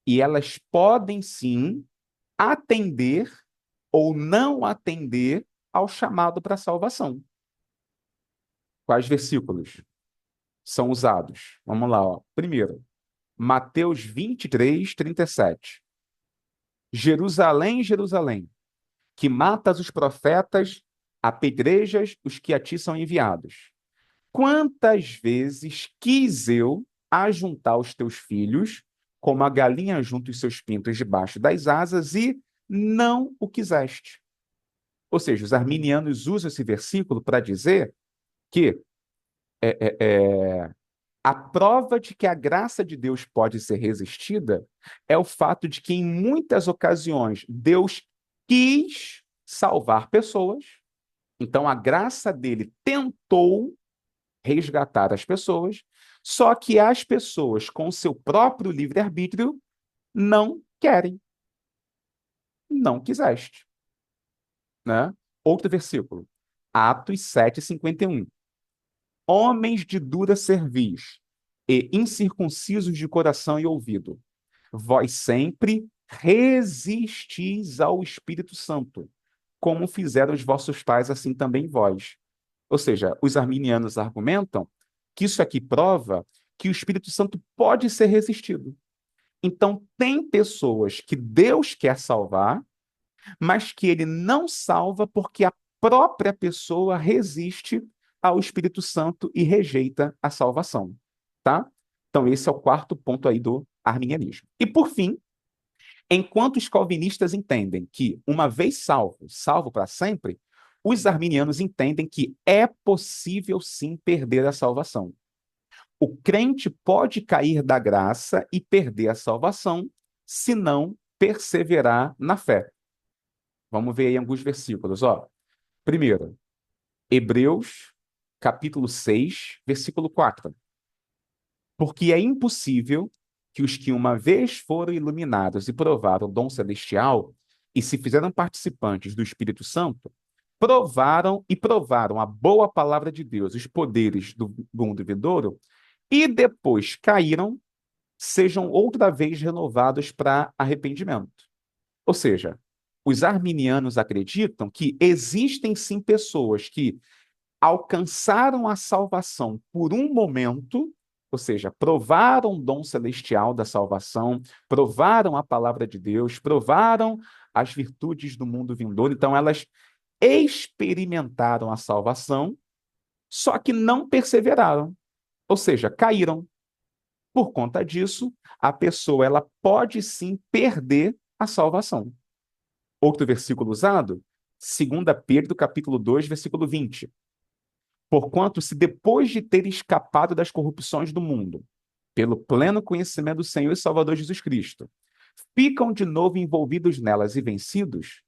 e elas podem sim atender ou não atender ao chamado para a salvação. Quais versículos são usados? Vamos lá, ó. Primeiro, Mateus 23, 37. Jerusalém, Jerusalém, que matas os profetas, apedrejas os que a ti são enviados. Quantas vezes quis eu ajuntar os teus filhos, como a galinha junta os seus pintos debaixo das asas, e não o quiseste. Ou seja, os arminianos usam esse versículo para dizer que a prova de que a graça de Deus pode ser resistida é o fato de que, em muitas ocasiões, Deus quis salvar pessoas, então a graça dele tentou resgatar as pessoas, só que as pessoas, com seu próprio livre-arbítrio, não querem. Não quiseste. Né? Outro versículo, Atos 7, 51. Homens de dura cerviz e incircuncisos de coração e ouvido, vós sempre resistis ao Espírito Santo, como fizeram os vossos pais, assim também vós. Ou seja, os arminianos argumentam que isso aqui prova que o Espírito Santo pode ser resistido. Então, tem pessoas que Deus quer salvar, mas que ele não salva porque a própria pessoa resiste ao Espírito Santo e rejeita a salvação, tá? Então, esse é o quarto ponto aí do arminianismo. E, por fim, enquanto os calvinistas entendem que, uma vez salvo, salvo para sempre, os arminianos entendem que é possível sim perder a salvação. O crente pode cair da graça e perder a salvação se não perseverar na fé. Vamos ver aí alguns versículos, ó. Primeiro, Hebreus, capítulo 6, versículo 4. Porque é impossível que os que uma vez foram iluminados e provaram o dom celestial e se fizeram participantes do Espírito Santo, provaram a boa palavra de Deus, os poderes do mundo vindouro, e depois caíram, sejam outra vez renovados para arrependimento. Ou seja, os arminianos acreditam que existem sim pessoas que alcançaram a salvação por um momento, ou seja, provaram o dom celestial da salvação, provaram a palavra de Deus, provaram as virtudes do mundo vindouro, então elas experimentaram a salvação, só que não perseveraram, ou seja, caíram. Por conta disso, a pessoa ela pode sim perder a salvação. Outro versículo usado, 2 Pedro, capítulo 2, versículo 20. Porquanto, se depois de ter escapado das corrupções do mundo, pelo pleno conhecimento do Senhor e Salvador Jesus Cristo, ficam de novo envolvidos nelas e vencidos,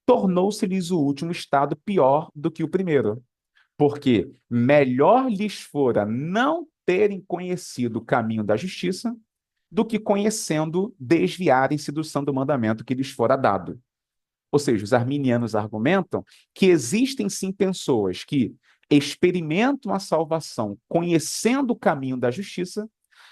tornou-se-lhes o último estado pior do que o primeiro. Porque melhor lhes fora não terem conhecido o caminho da justiça do que conhecendo desviarem-se do santo mandamento que lhes fora dado. Ou seja, os arminianos argumentam que existem sim pessoas que experimentam a salvação conhecendo o caminho da justiça,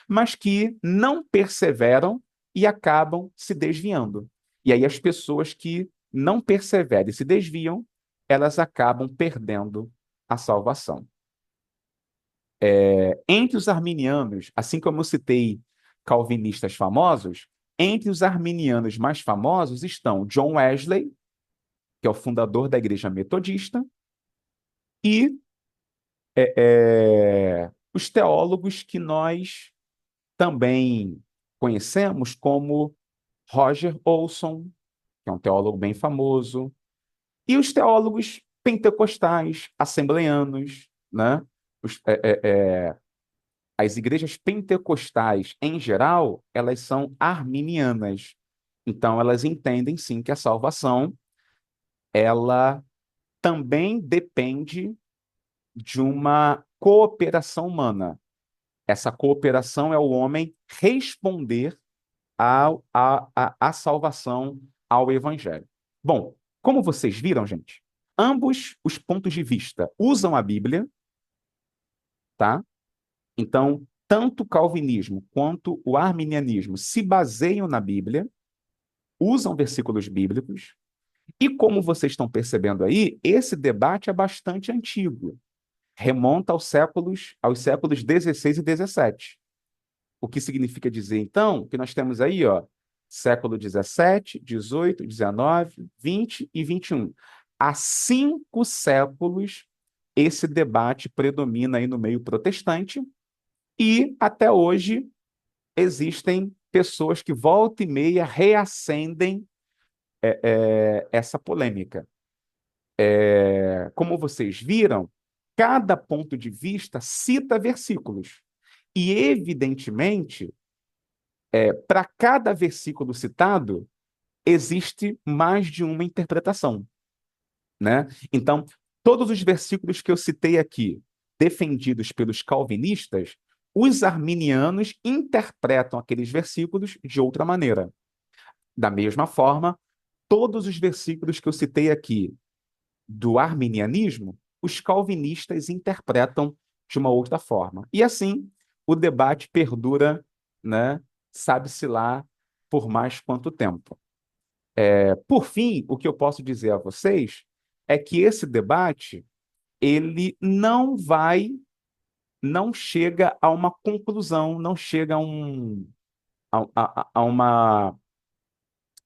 mas que não perseveram e acabam se desviando. E aí as pessoas que não perseveram e se desviam, elas acabam perdendo a salvação. Entre os arminianos, assim como eu citei calvinistas famosos, entre os arminianos mais famosos estão John Wesley, que é o fundador da Igreja Metodista, e os teólogos que nós também conhecemos, como Roger Olson, que é um teólogo bem famoso, e os teólogos pentecostais, assembleanos, né? Os, as igrejas pentecostais, em geral, elas são arminianas. Então, elas entendem, sim, que a salvação, ela também depende de uma cooperação humana. Essa cooperação é o homem responder à salvação, ao evangelho. Bom, como vocês viram, gente, ambos os pontos de vista usam a Bíblia, tá? Então, tanto o calvinismo quanto o arminianismo se baseiam na Bíblia, usam versículos bíblicos, e como vocês estão percebendo aí, esse debate é bastante antigo. Remonta aos séculos 16 e 17. O que significa dizer, então, que nós temos aí, ó, século 17, 18, 19, 20 e 21. Há 5 séculos, esse debate predomina aí no meio protestante, e até hoje existem pessoas que volta e meia reacendem essa polêmica. Como vocês viram, cada ponto de vista cita versículos. E, evidentemente, para cada versículo citado, existe mais de uma interpretação, né? Então, todos os versículos que eu citei aqui, defendidos pelos calvinistas, os arminianos interpretam aqueles versículos de outra maneira. Da mesma forma, todos os versículos que eu citei aqui do arminianismo, os calvinistas interpretam de uma outra forma. E assim, o debate perdura, né? Sabe-se lá por mais quanto tempo. Por fim, o que eu posso dizer a vocês é que esse debate ele não chega a uma conclusão, não chega a a uma,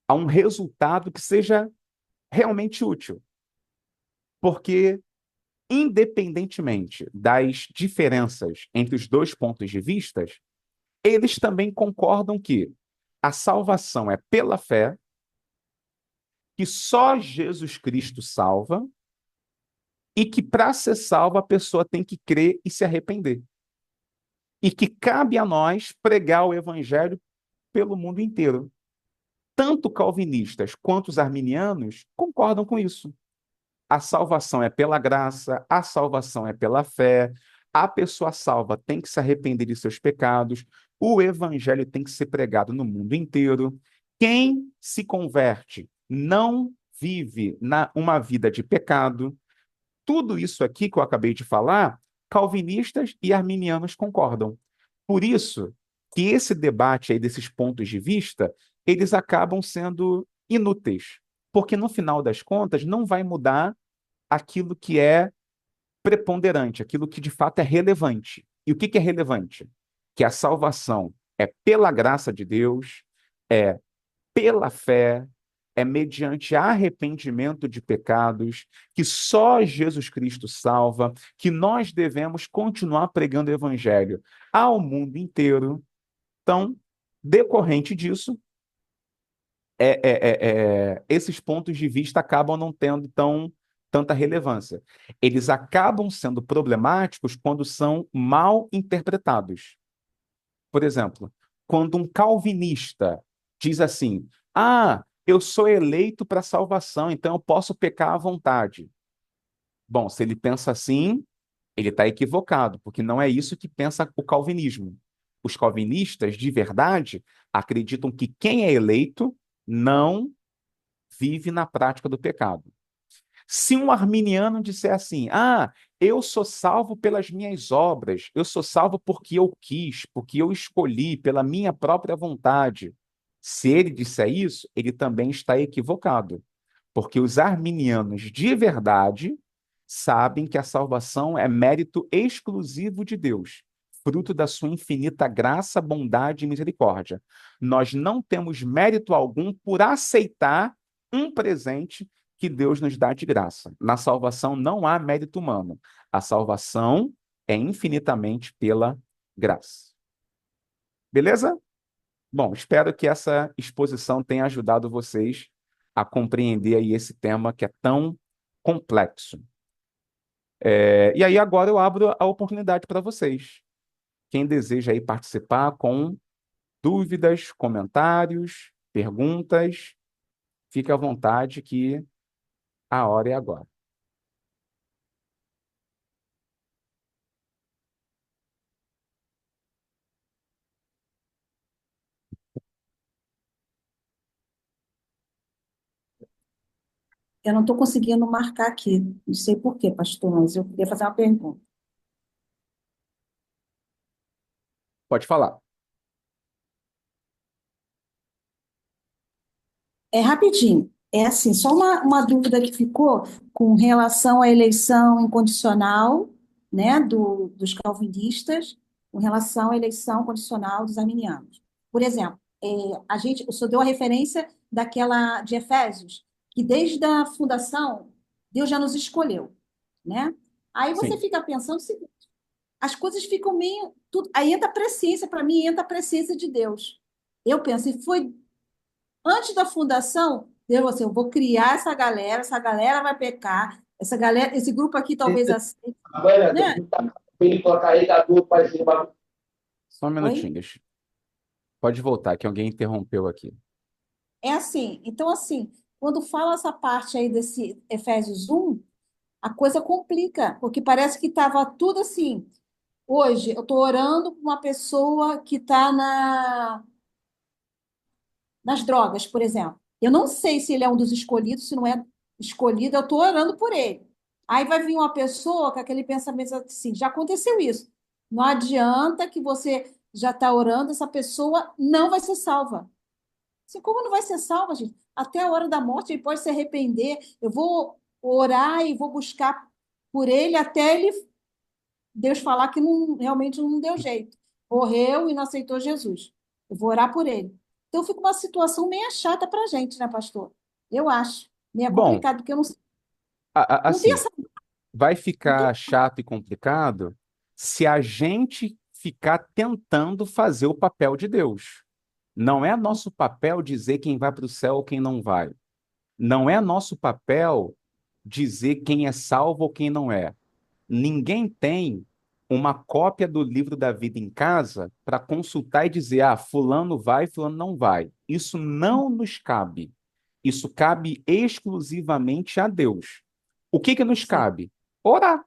a um resultado que seja realmente útil. Porque, independentemente das diferenças entre os dois pontos de vista, eles também concordam que a salvação é pela fé, que só Jesus Cristo salva, e que para ser salva a pessoa tem que crer e se arrepender. E que cabe a nós pregar o evangelho pelo mundo inteiro. Tanto calvinistas quanto os arminianos concordam com isso. A salvação é pela graça, a salvação é pela fé, a pessoa salva tem que se arrepender de seus pecados, o evangelho tem que ser pregado no mundo inteiro. Quem se converte não vive uma vida de pecado. Tudo isso aqui que eu acabei de falar, calvinistas e arminianos concordam. Por isso que esse debate aí desses pontos de vista, eles acabam sendo inúteis, porque no final das contas não vai mudar aquilo que é preponderante, aquilo que de fato é relevante. E o que que é relevante? Que a salvação é pela graça de Deus, é pela fé, é mediante arrependimento de pecados, que só Jesus Cristo salva, que nós devemos continuar pregando o evangelho ao mundo inteiro. Então, decorrente disso, esses pontos de vista acabam não tendo tanta relevância. Eles acabam sendo problemáticos quando são mal interpretados. Por exemplo, quando um calvinista diz assim: Ah, eu sou eleito para salvação, então eu posso pecar à vontade. Bom, se ele pensa assim, ele está equivocado, porque não é isso que pensa o calvinismo. Os calvinistas, de verdade, acreditam que quem é eleito não vive na prática do pecado. Se um arminiano disser assim, eu sou salvo pelas minhas obras, eu sou salvo porque eu quis, porque eu escolhi, pela minha própria vontade. Se ele disser isso, ele também está equivocado, porque os arminianos de verdade sabem que a salvação é mérito exclusivo de Deus, fruto da sua infinita graça, bondade e misericórdia. Nós não temos mérito algum por aceitar um presente que Deus nos dá de graça. Na salvação não há mérito humano. A salvação é infinitamente pela graça. Beleza? Bom, espero que essa exposição tenha ajudado vocês a compreender aí esse tema que é tão complexo. E aí agora eu abro a oportunidade para vocês. Quem deseja aí participar com dúvidas, comentários, perguntas, fique à vontade que a hora é agora. Eu não estou conseguindo marcar aqui. Não sei por quê, pastor, mas eu queria fazer uma pergunta. Pode falar. É rapidinho. É assim, só uma dúvida que ficou com relação à eleição incondicional, né, dos calvinistas, com relação à eleição condicional dos arminianos. Por exemplo, o senhor deu a referência daquela de Efésios, que desde a fundação, Deus já nos escolheu, né? Aí você Sim. fica pensando, as coisas ficam meio. Tudo, aí entra a presciência, para mim, entra a presciência de Deus. Eu penso, e foi antes da fundação, Deus falou assim: eu vou criar essa galera vai pecar, essa galera, esse grupo aqui talvez aceite. Agora, Né? ele com a carregador para cima. Só um Oi? minutinho, pode voltar, que alguém interrompeu aqui. É assim, então assim, quando fala essa parte aí desse Efésios 1, a coisa complica, porque parece que estava tudo assim. Hoje eu estou orando por uma pessoa que está nas drogas, por exemplo. Eu não sei se ele é um dos escolhidos, se não é escolhido, eu estou orando por ele. Aí vai vir uma pessoa com aquele pensamento assim: já aconteceu isso. Não adianta que você já está orando, essa pessoa não vai ser salva. Assim, como não vai ser salva, gente? Até a hora da morte ele pode se arrepender. Eu vou orar e vou buscar por ele até Deus falar que não, realmente não deu jeito. Morreu e não aceitou Jesus. Eu vou orar por ele. Então fica uma situação meio chata para a gente, né, pastor? Eu acho. Meio Bom, complicado, porque eu não, não tem assim, essa. vai Não tem, ficar chato e complicado se a gente ficar tentando fazer o papel de Deus. Não é nosso papel dizer quem vai para o céu ou quem não vai. Não é nosso papel dizer quem é salvo ou quem não é. Ninguém tem uma cópia do livro da vida em casa para consultar e dizer, ah, fulano vai, fulano não vai. Isso não nos cabe. Isso cabe exclusivamente a Deus. O que que nos sim. cabe? Orar.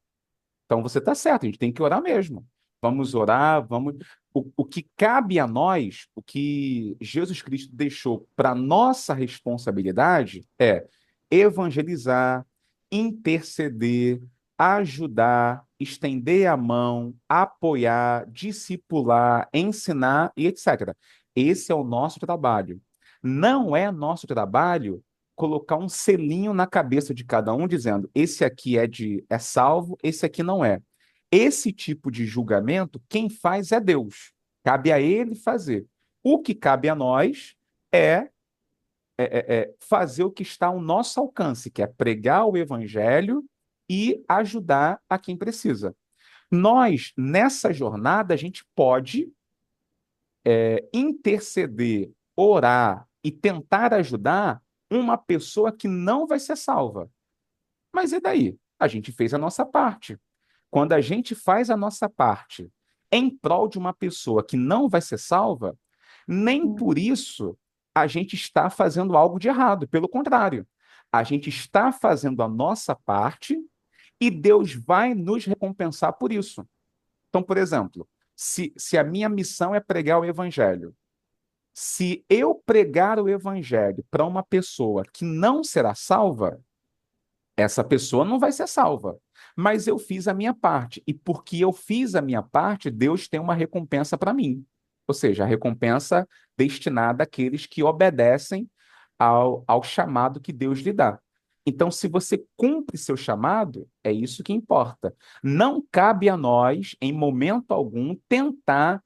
Então você está certo, a gente tem que orar mesmo. Vamos orar, vamos. O que cabe a nós, o que Jesus Cristo deixou para nossa responsabilidade é evangelizar, interceder, ajudar, estender a mão, apoiar, discipular, ensinar e etc. Esse é o nosso trabalho. Não é nosso trabalho colocar um selinho na cabeça de cada um dizendo: esse aqui é salvo, esse aqui não é. Esse tipo de julgamento, quem faz é Deus. Cabe a ele fazer. O que cabe a nós é, fazer o que está ao nosso alcance, que é pregar o evangelho e ajudar a quem precisa. Nós, nessa jornada, a gente pode interceder, orar e tentar ajudar uma pessoa que não vai ser salva. Mas e daí? A gente fez a nossa parte. Quando a gente faz a nossa parte em prol de uma pessoa que não vai ser salva, nem por isso a gente está fazendo algo de errado. Pelo contrário, a gente está fazendo a nossa parte e Deus vai nos recompensar por isso. Então, por exemplo, se a minha missão é pregar o evangelho, se eu pregar o evangelho para uma pessoa que não será salva, essa pessoa não vai ser salva. Mas eu fiz a minha parte. E porque eu fiz a minha parte, Deus tem uma recompensa para mim. Ou seja, a recompensa destinada àqueles que obedecem ao chamado que Deus lhe dá. Então, se você cumpre seu chamado, é isso que importa. Não cabe a nós, em momento algum, tentar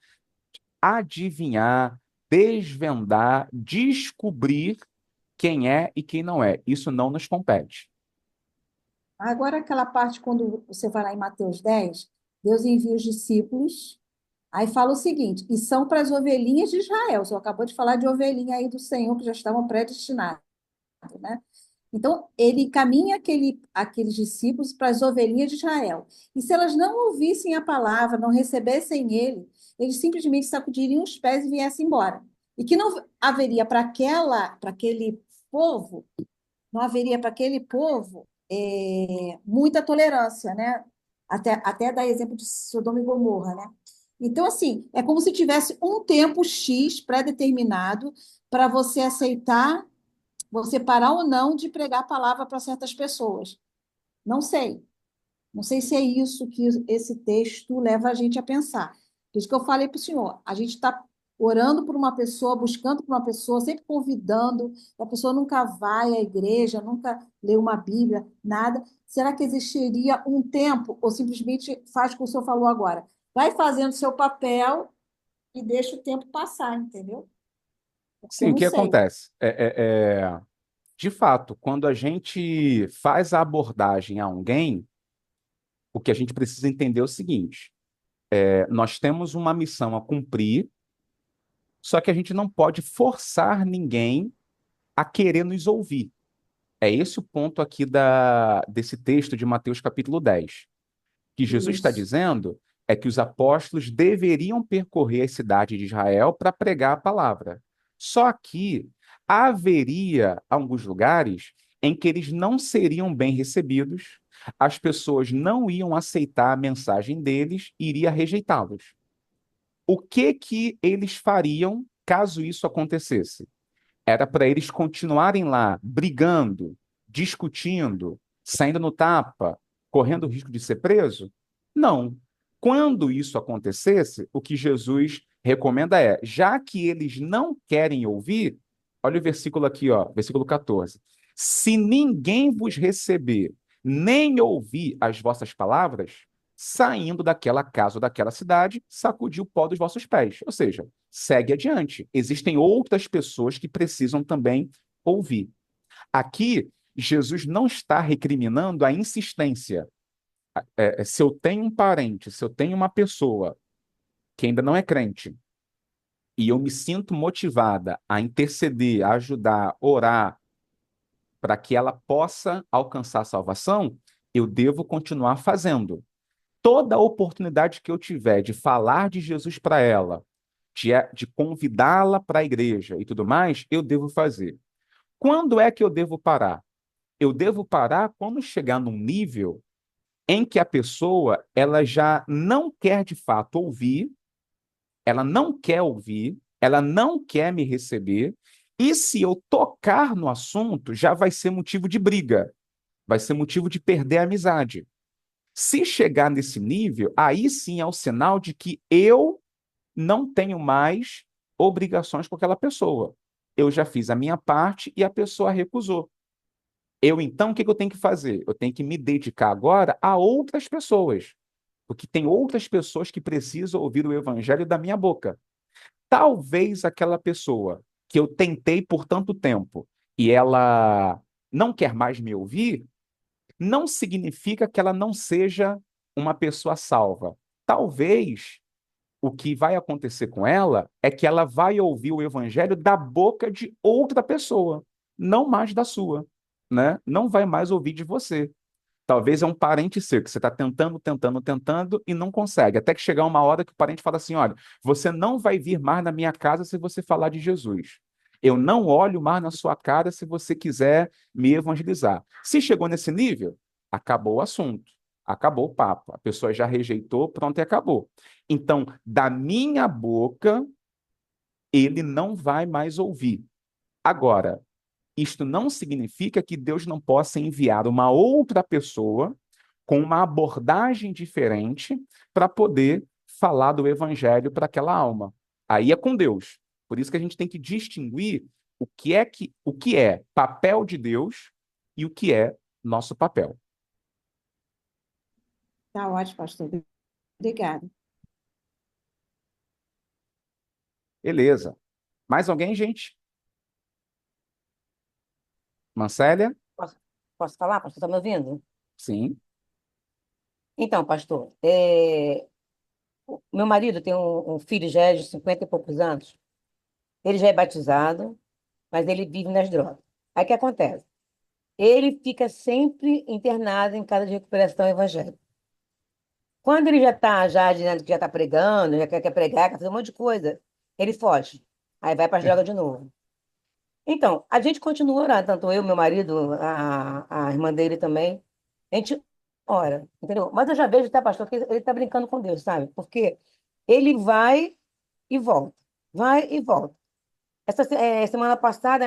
adivinhar, desvendar, descobrir quem é e quem não é. Isso não nos compete. Agora, aquela parte, quando você vai lá em Mateus 10, Deus envia os discípulos, aí fala o seguinte: e são para as ovelhinhas de Israel. Você acabou de falar de ovelhinha aí do Senhor que já estavam predestinadas, né? Então, ele encaminha aqueles discípulos para as ovelhinhas de Israel. E se elas não ouvissem a palavra, não recebessem ele, eles simplesmente sacudiriam os pés e viessem embora. E que não haveria para aquele povo, não haveria para aquele povo muita tolerância, né? Até dar exemplo de Sodoma e Gomorra, né? Então, assim, é como se tivesse um tempo X pré-determinado para você aceitar, você parar ou não de pregar a palavra para certas pessoas. Não sei. Não sei se é isso que esse texto leva a gente a pensar. Por isso que eu falei para o senhor, a gente está orando por uma pessoa, buscando por uma pessoa, sempre convidando, a pessoa nunca vai à igreja, nunca lê uma Bíblia, nada. Será que existiria um tempo, ou simplesmente faz o que o senhor falou agora? Vai fazendo seu papel e deixa o tempo passar, entendeu? Porque eu Sim, o não que sei. acontece? De fato, quando a gente faz a abordagem a alguém, o que a gente precisa entender é o seguinte: nós temos uma missão a cumprir, só que a gente não pode forçar ninguém a querer nos ouvir. É esse o ponto aqui desse texto de Mateus capítulo 10. Que Jesus está Isso. dizendo é que os apóstolos deveriam percorrer as cidades de Israel para pregar a palavra. Só que haveria alguns lugares em que eles não seriam bem recebidos, as pessoas não iam aceitar a mensagem deles e iria rejeitá-los. O que que eles fariam caso isso acontecesse? Era para eles continuarem lá brigando, discutindo, saindo no tapa, correndo o risco de ser preso? Não. Quando isso acontecesse, o que Jesus recomenda é, já que eles não querem ouvir, olha o versículo aqui, ó, versículo 14. Se ninguém vos receber, nem ouvir as vossas palavras, saindo daquela casa ou daquela cidade, sacudi o pó dos vossos pés. Ou seja, segue adiante. Existem outras pessoas que precisam também ouvir. Aqui, Jesus não está recriminando a insistência. Se eu tenho um parente, se eu tenho uma pessoa que ainda não é crente, e eu me sinto motivada a interceder, a ajudar, orar, para que ela possa alcançar a salvação, eu devo continuar fazendo. Toda oportunidade que eu tiver de falar de Jesus para ela, de convidá-la para a igreja e tudo mais, eu devo fazer. Quando é que eu devo parar? Eu devo parar quando chegar num nível em que a pessoa ela já não quer de fato ouvir, ela não quer ouvir, ela não quer me receber, e se eu tocar no assunto, já vai ser motivo de briga, vai ser motivo de perder a amizade. Se chegar nesse nível, aí sim é o sinal de que eu não tenho mais obrigações com aquela pessoa. Eu já fiz a minha parte e a pessoa recusou. Então, o que eu tenho que fazer? Eu tenho que me dedicar agora a outras pessoas, porque tem outras pessoas que precisam ouvir o evangelho da minha boca. Talvez aquela pessoa que eu tentei por tanto tempo e ela não quer mais me ouvir, não significa que ela não seja uma pessoa salva. Talvez o que vai acontecer com ela é que ela vai ouvir o evangelho da boca de outra pessoa, não mais da sua, né? Não vai mais ouvir de você. Talvez é um parente seu que você está tentando, tentando, tentando e não consegue. Até que chegar uma hora que o parente fala assim: olha, você não vai vir mais na minha casa se você falar de Jesus. Eu não olho mais na sua cara se você quiser me evangelizar. Se chegou nesse nível, acabou o assunto, acabou o papo. A pessoa já rejeitou, pronto, e acabou. Então, da minha boca, ele não vai mais ouvir. Agora, isto não significa que Deus não possa enviar uma outra pessoa com uma abordagem diferente para poder falar do evangelho para aquela alma. Aí é com Deus. Por isso que a gente tem que distinguir o que é papel de Deus e o que é nosso papel. Tá ótimo, pastor. Obrigada. Beleza. Mais alguém, gente? Mancélia? Posso falar, pastor? Está me ouvindo? Sim. Então, pastor, meu marido tem um filho já é de 50 e poucos anos. Ele já é batizado, mas ele vive nas drogas. Aí o que acontece? Ele fica sempre internado em casa de recuperação evangélica. Quando ele já está já dizendo que já está pregando, já quer pregar, quer fazer um monte de coisa, ele foge. Aí vai para as drogas de novo. Então, a gente continua orando, tanto eu, meu marido, a irmã dele também. A gente ora, entendeu? Mas eu já vejo, tá, pastor, que ele está brincando com Deus, sabe? Porque ele vai e volta, vai e volta. Semana passada,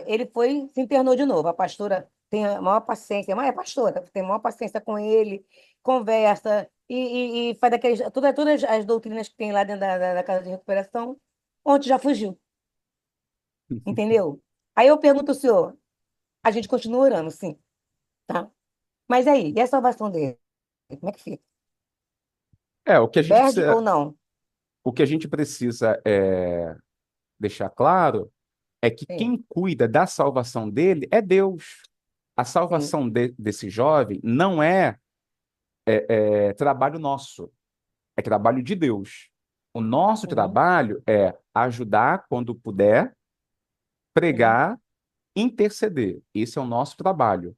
ele se internou de novo. A pastora tem a maior paciência, mas é pastora, tem a maior paciência com ele, conversa e faz todas as doutrinas que tem lá dentro da casa de recuperação. Ontem já fugiu, entendeu? Aí eu pergunto ao senhor, a gente continua orando, sim, tá? Mas aí, e a salvação dele? Como é que fica? O que a gente Perde precisa, ou não? o que a gente precisa deixar claro é que Sim, quem cuida da salvação dele é Deus. A sim. salvação desse jovem não é trabalho nosso, é trabalho de Deus. O nosso Uhum, trabalho é ajudar quando puder, uhum, pregar, interceder. Esse é o nosso trabalho.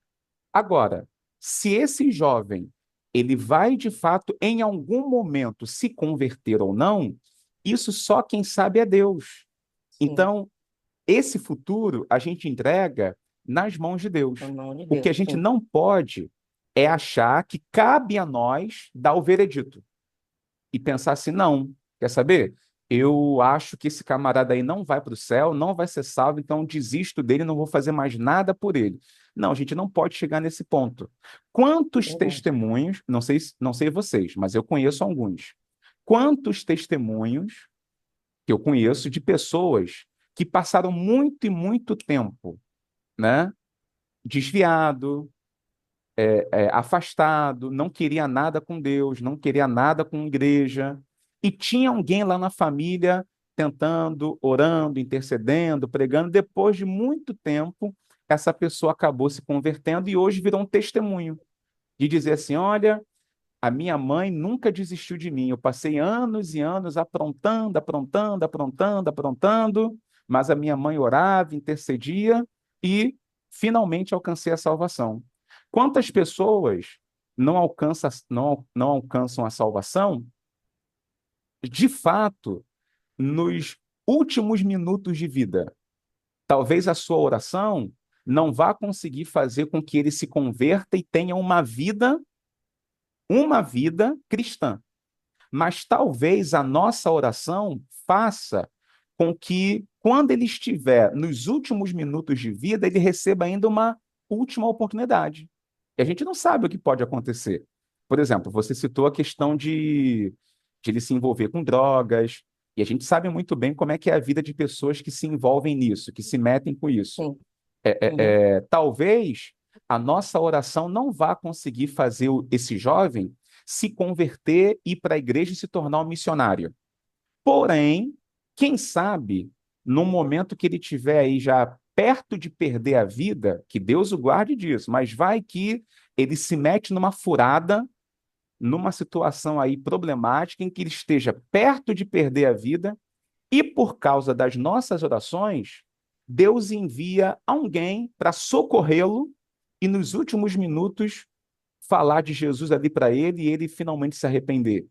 Agora, se esse jovem ele vai de fato em algum momento se converter ou não, isso só quem sabe é Deus. sim. Então, esse futuro a gente entrega nas mãos de Em Deus. nome de O que a Deus, gente sim. não pode é achar que cabe a nós dar o veredito e pensar assim, não, quer saber? Eu acho que esse camarada aí não vai para o céu, não vai ser salvo, então desisto dele, não vou fazer mais nada por ele. Não, a gente não pode chegar nesse ponto. Quantos Verdade. testemunhos, não sei vocês, mas eu conheço alguns. Quantos testemunhos que eu conheço de pessoas que passaram muito e muito tempo, né, desviado, afastado, não queria nada com Deus, não queria nada com igreja, e tinha alguém lá na família tentando, orando, intercedendo, pregando. Depois de muito tempo, essa pessoa acabou se convertendo e hoje virou um testemunho de dizer assim: olha, a minha mãe nunca desistiu de mim. Eu passei anos e anos aprontando, aprontando, aprontando, aprontando, mas a minha mãe orava, intercedia e finalmente alcancei a salvação. Quantas pessoas não alcançam a salvação, de fato, nos últimos minutos de vida? Talvez a sua oração não vá conseguir fazer com que ele se converta e tenha uma vida cristã. Mas talvez a nossa oração faça com que, quando ele estiver nos últimos minutos de vida, ele receba ainda uma última oportunidade. E a gente não sabe o que pode acontecer. Por exemplo, você citou a questão de ele se envolver com drogas, e a gente sabe muito bem como é que é a vida de pessoas que se envolvem nisso, que se metem com isso. Sim. Uhum. Talvez a nossa oração não vá conseguir fazer esse jovem se converter, ir para a igreja e se tornar um missionário. Porém, quem sabe, no momento que ele estiver aí já perto de perder a vida, que Deus o guarde disso, mas vai que ele se mete numa furada, numa situação aí problemática, em que ele esteja perto de perder a vida, e por causa das nossas orações, Deus envia alguém para socorrê-lo e nos últimos minutos falar de Jesus ali para ele e ele finalmente se arrepender.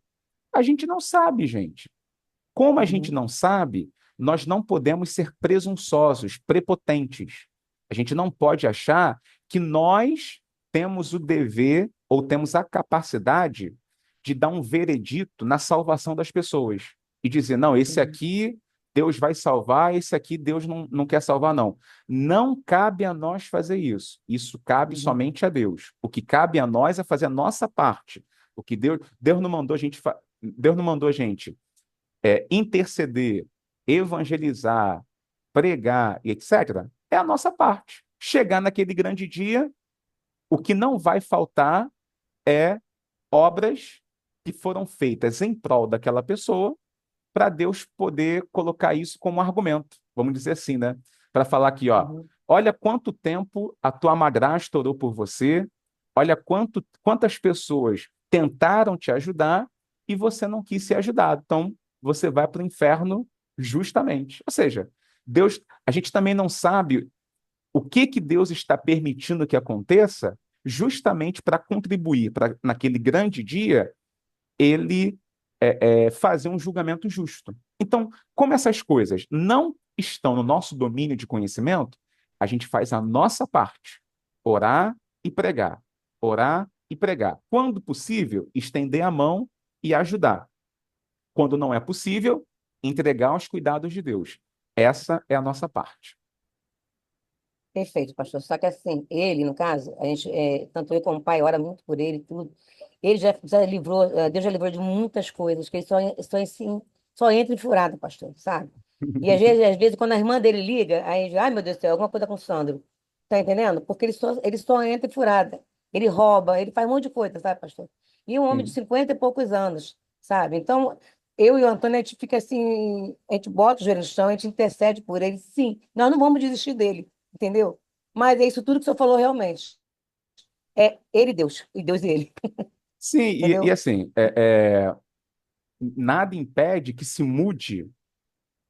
A gente não sabe, gente. Como a gente Uhum. não sabe, nós não podemos ser presunçosos, prepotentes. A gente não pode achar que nós temos o dever ou temos a capacidade de dar um veredito na salvação das pessoas e dizer: não, esse Uhum. aqui Deus vai salvar, esse aqui Deus não quer salvar, não. Não cabe a nós fazer isso. Isso cabe Uhum. somente a Deus. O que cabe a nós é fazer a nossa parte. O que Deus não mandou a gente, Deus não mandou a gente interceder, evangelizar, pregar e etc., é a nossa parte. Chegar naquele grande dia, o que não vai faltar é obras que foram feitas em prol daquela pessoa, para Deus poder colocar isso como argumento, vamos dizer assim, né? Para falar aqui, ó, Uhum. olha quanto tempo a tua madrasta orou por você, olha quantas pessoas tentaram te ajudar e você não quis ser ajudado. Então, você vai para o inferno justamente. Ou seja, Deus, a gente também não sabe o que Deus está permitindo que aconteça justamente para contribuir para naquele grande dia ele fazer um julgamento justo. Então, como essas coisas não estão no nosso domínio de conhecimento, a gente faz a nossa parte: orar e pregar, orar e pregar. Quando possível, estender a mão e ajudar. Quando não é possível, entregar aos cuidados de Deus. Essa é a nossa parte. Perfeito, pastor. Só que assim, ele, no caso, a gente, tanto eu como o pai ora muito por ele, e tudo. Ele já livrou, Deus já livrou de muitas coisas, que ele só, assim, só entra em furada, pastor, sabe? E às vezes, quando a irmã dele liga, aí, ai meu Deus do céu, alguma coisa com o Sandro. Tá entendendo? Porque ele só entra em furada. Ele rouba, ele faz um monte de coisa, sabe, pastor? E um homem de Sim. 50 e poucos anos, sabe? Então, eu e o Antônio, a gente fica assim, a gente bota o joelho no chão, a gente intercede por ele. Sim, nós não vamos desistir dele, entendeu? Mas é isso tudo que o senhor falou realmente. É ele e Deus, e Deus e ele, Sim, e entendeu? assim, nada impede que se mude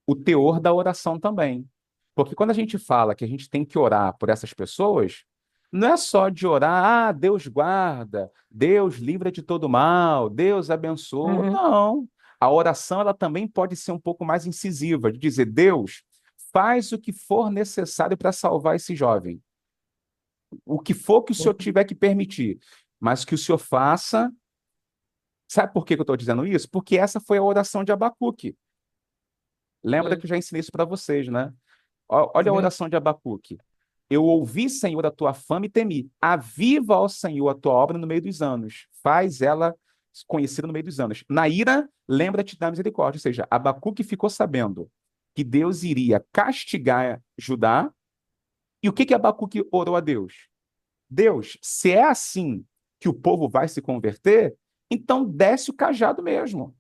o teor da oração também. Porque quando a gente fala que a gente tem que orar por essas pessoas, não é só de orar, Deus guarda, Deus livra de todo mal, Deus abençoa. Uhum. Não. A oração ela também pode ser um pouco mais incisiva, de dizer: Deus, faz o que for necessário para salvar esse jovem. O que for que o Senhor tiver que permitir, mas que o Senhor faça. Sabe por que eu estou dizendo isso? Porque essa foi a oração de Abacuque. Lembra que Uhum. eu já ensinei isso para vocês, né? Olha a Uhum. oração de Abacuque. Eu ouvi, Senhor, a tua fama e temi. Aviva, ó Senhor, a tua obra no meio dos anos. Faz ela conhecida no meio dos anos. Na ira, lembra-te da misericórdia. Ou seja, Abacuque ficou sabendo que Deus iria castigar Judá. E o que Abacuque orou a Deus? Deus, se é assim que o povo vai se converter, então desce o cajado mesmo.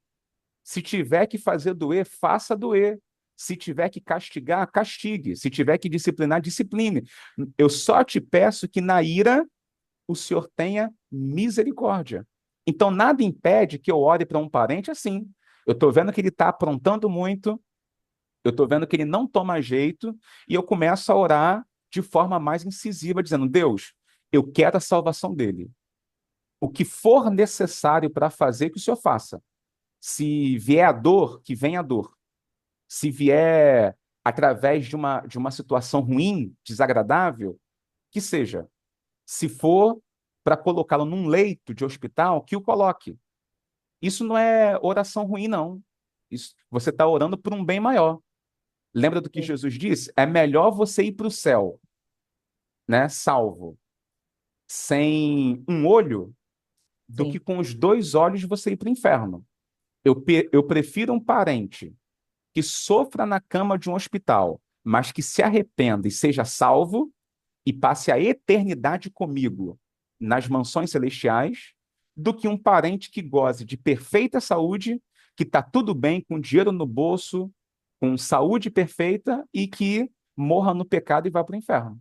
Se tiver que fazer doer, faça doer. Se tiver que castigar, castigue. Se tiver que disciplinar, discipline. Eu só te peço que na ira o Senhor tenha misericórdia. Então, nada impede que eu ore para um parente assim. Eu estou vendo que ele está aprontando muito, eu estou vendo que ele não toma jeito, e eu começo a orar de forma mais incisiva, dizendo: Deus, eu quero a salvação dele. O que for necessário para fazer, que o Senhor faça. Se vier a dor, que venha a dor. Se vier através de uma situação ruim, desagradável, que seja. Se for para colocá-lo num leito de hospital, que o coloque. Isso não é oração ruim, não. Isso, você está orando por um bem maior. Lembra do que Sim, Jesus disse? É melhor você ir para o céu, né, salvo, sem um olho, do que sim. com os dois olhos você ir para o inferno. Eu prefiro um parente que sofra na cama de um hospital, mas que se arrependa e seja salvo e passe a eternidade comigo nas mansões celestiais, do que um parente que goze de perfeita saúde, que está tudo bem, com dinheiro no bolso, com saúde perfeita e que morra no pecado e vá para o inferno.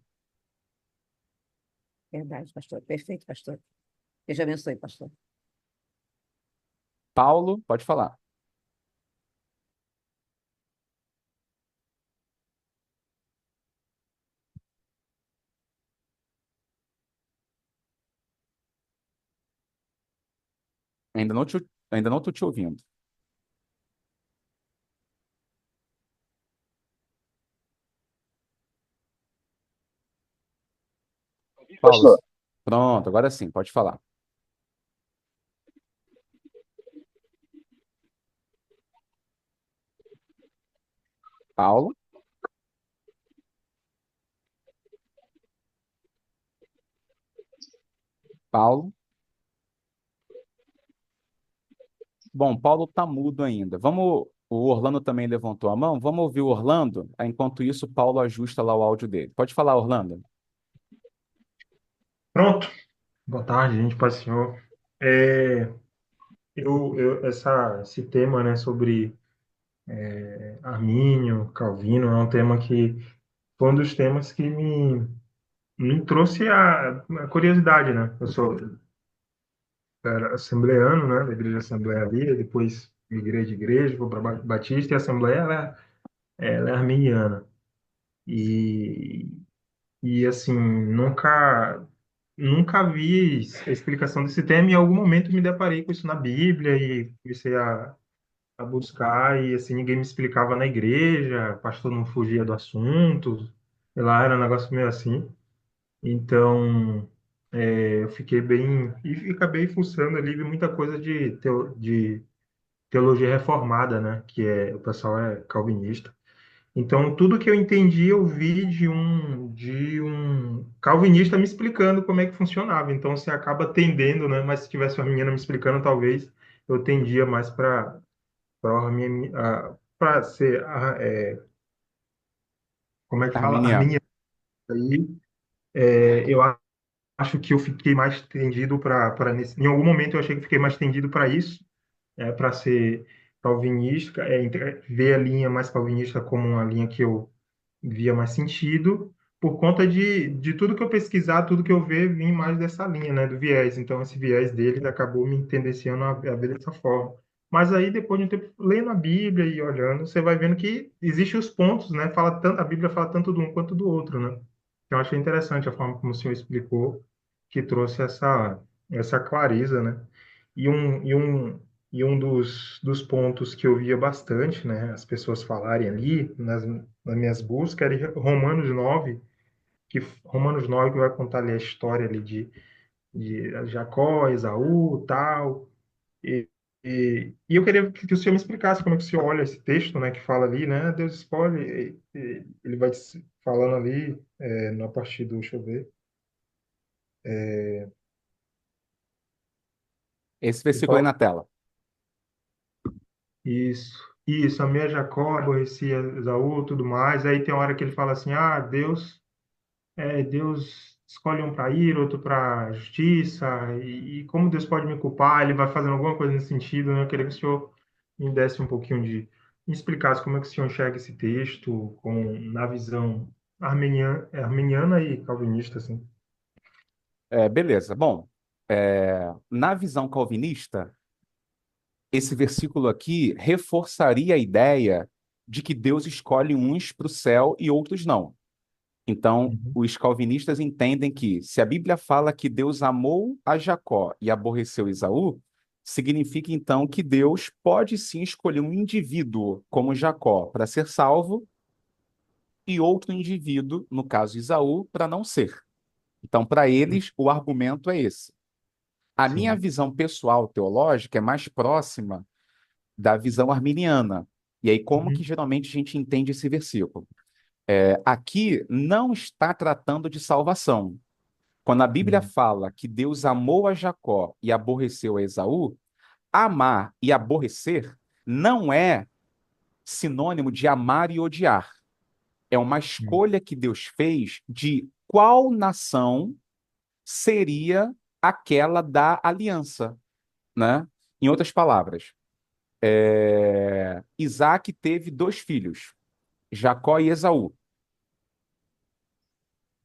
Verdade, pastor. Perfeito, pastor. Deus abençoe, pastor. Paulo, pode falar. Ainda não estou te ouvindo. Paulo, Pastor, pronto, agora sim, pode falar. Paulo, Paulo. Bom, Paulo está mudo ainda. Vamos. O Orlando também levantou a mão. Vamos ouvir o Orlando. Enquanto isso, Paulo ajusta lá o áudio dele. Pode falar, Orlando. Pronto. Boa tarde, gente, paz do Senhor. É, esse tema, né, sobre Armínio, Calvino, é um tema que foi um dos temas que me trouxe a curiosidade, né? Era assembleano, né, da Igreja Assembleia ali, depois migrei de igreja, vou para Batista, e a Assembleia, ela é arminiana. E, e assim, nunca vi a explicação desse tema. Em algum momento me deparei com isso na Bíblia e comecei a buscar e assim ninguém me explicava na igreja, o pastor não fugia do assunto, sei lá, era um negócio meio assim. Então, eu fiquei bem e acabei fuçando ali, vi muita coisa de teologia reformada, né, que o pessoal é calvinista. Então, tudo que eu entendi, eu vi de um calvinista me explicando como é que funcionava. Então, você acaba tendendo, né? Mas se tivesse uma menina me explicando, talvez eu tendia mais para ser, como é que fala? Arminiano. Arminiano. Aí, eu acho que eu fiquei mais tendido em algum momento eu achei que fiquei mais tendido para isso, para ser calvinista, ver a linha mais calvinista como uma linha que eu via mais sentido, por conta de tudo que eu pesquisar, tudo que eu ver, vim mais dessa linha, né, do viés. Então, esse viés dele acabou me tendenciando a ver dessa forma. Mas aí, depois de um tempo, lendo a Bíblia e olhando, você vai vendo que existem os pontos, né? A Bíblia fala tanto do um quanto do outro, né? Então, eu achei interessante a forma como o senhor explicou, que trouxe essa clareza, né? E um dos pontos que eu via bastante, né, as pessoas falarem ali nas minhas buscas, era Romanos 9 que vai contar ali a história ali de Jacó, Esaú, tal. E, e eu queria que o senhor me explicasse como é que o senhor olha esse texto, né, que fala ali, né, Deus escolhe, ele vai falando ali, na partir do, deixa eu ver, Esse ele versículo aí fala na tela. isso, a minha Jacó, aborrecia Esaú, tudo mais. Aí tem uma hora que ele fala assim, Deus escolhe um para ir, outro para justiça, e como Deus pode me culpar? Ele vai fazendo alguma coisa nesse sentido, né? Eu queria que o senhor me desse um pouquinho me explicasse como é que o senhor enxerga esse texto na visão armeniana e calvinista, assim. Beleza. Bom, na visão calvinista, esse versículo aqui reforçaria a ideia de que Deus escolhe uns para o céu e outros não. Então, Uhum, os calvinistas entendem que se a Bíblia fala que Deus amou a Jacó e aborreceu Esaú, significa então que Deus pode sim escolher um indivíduo como Jacó para ser salvo e outro indivíduo, no caso Esaú, para não ser. Então, para eles, o argumento é esse. A minha sim. visão pessoal teológica é mais próxima da visão arminiana. E aí, como que Uhum, geralmente a gente entende esse versículo? Aqui não está tratando de salvação. Quando a Bíblia uhum, fala que Deus amou a Jacó e aborreceu a Esaú, amar e aborrecer não é sinônimo de amar e odiar. É uma uhum, escolha que Deus fez de qual nação seria aquela da aliança, né? Em outras palavras, Isaac teve dois filhos, Jacó e Esaú.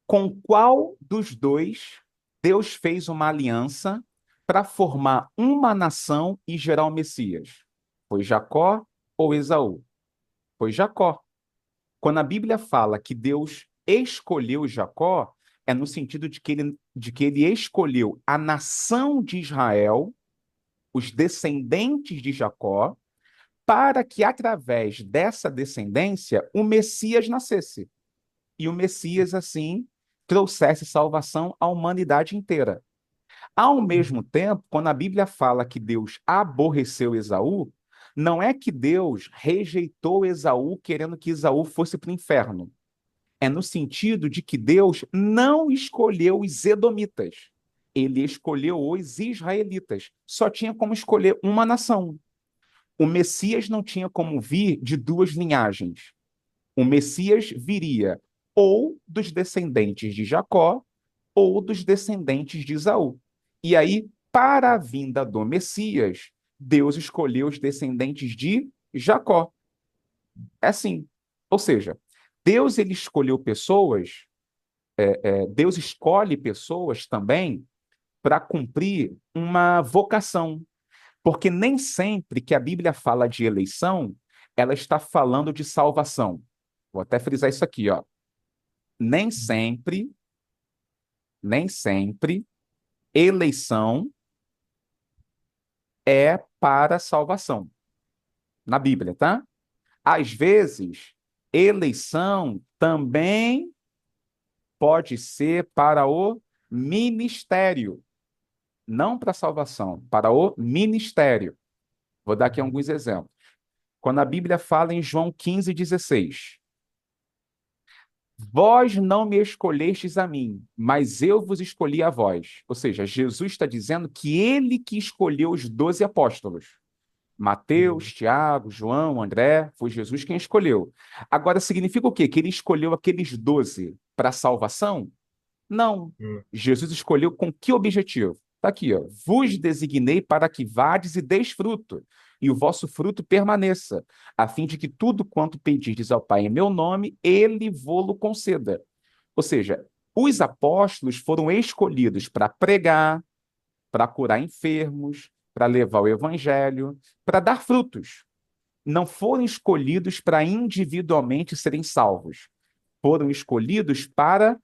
Com qual dos dois Deus fez uma aliança para formar uma nação e gerar o Messias? Foi Jacó ou Esaú? Foi Jacó. Quando a Bíblia fala que Deus escolheu Jacó, é no sentido de que ele escolheu a nação de Israel, os descendentes de Jacó, para que através dessa descendência o Messias nascesse. E o Messias, assim, trouxesse salvação à humanidade inteira. Ao mesmo uhum, tempo, quando a Bíblia fala que Deus aborreceu Esaú, não é que Deus rejeitou Esaú querendo que Esaú fosse para o inferno. É no sentido de que Deus não escolheu os edomitas. Ele escolheu os israelitas. Só tinha como escolher uma nação. O Messias não tinha como vir de duas linhagens. O Messias viria ou dos descendentes de Jacó ou dos descendentes de Esaú. E aí, para a vinda do Messias, Deus escolheu os descendentes de Jacó. É assim. Ou seja, Deus ele escolheu pessoas, Deus escolhe pessoas também para cumprir uma vocação. Porque nem sempre que a Bíblia fala de eleição, ela está falando de salvação. Vou até frisar isso aqui, ó. Nem sempre, nem sempre, eleição é para salvação, na Bíblia, tá? Às vezes, eleição também pode ser para o ministério, não para salvação, para o ministério. Vou dar aqui uhum, alguns exemplos. Quando a Bíblia fala em João 15:16, vós não me escolhestes a mim, mas eu vos escolhi a vós. Ou seja, Jesus está dizendo que ele que escolheu os 12 apóstolos. uhum, Mateus, Tiago, João, André, foi Jesus quem escolheu. Agora, significa o quê? Que ele escolheu aqueles 12 para salvação? Não. uhum, Jesus escolheu com que objetivo? Está aqui, ó. Vos designei para que vades e deis fruto, e o vosso fruto permaneça, a fim de que tudo quanto pedirdes ao Pai em meu nome, ele vô-lo conceda. Ou seja, os apóstolos foram escolhidos para pregar, para curar enfermos, para levar o evangelho, para dar frutos. Não foram escolhidos para individualmente serem salvos. Foram escolhidos para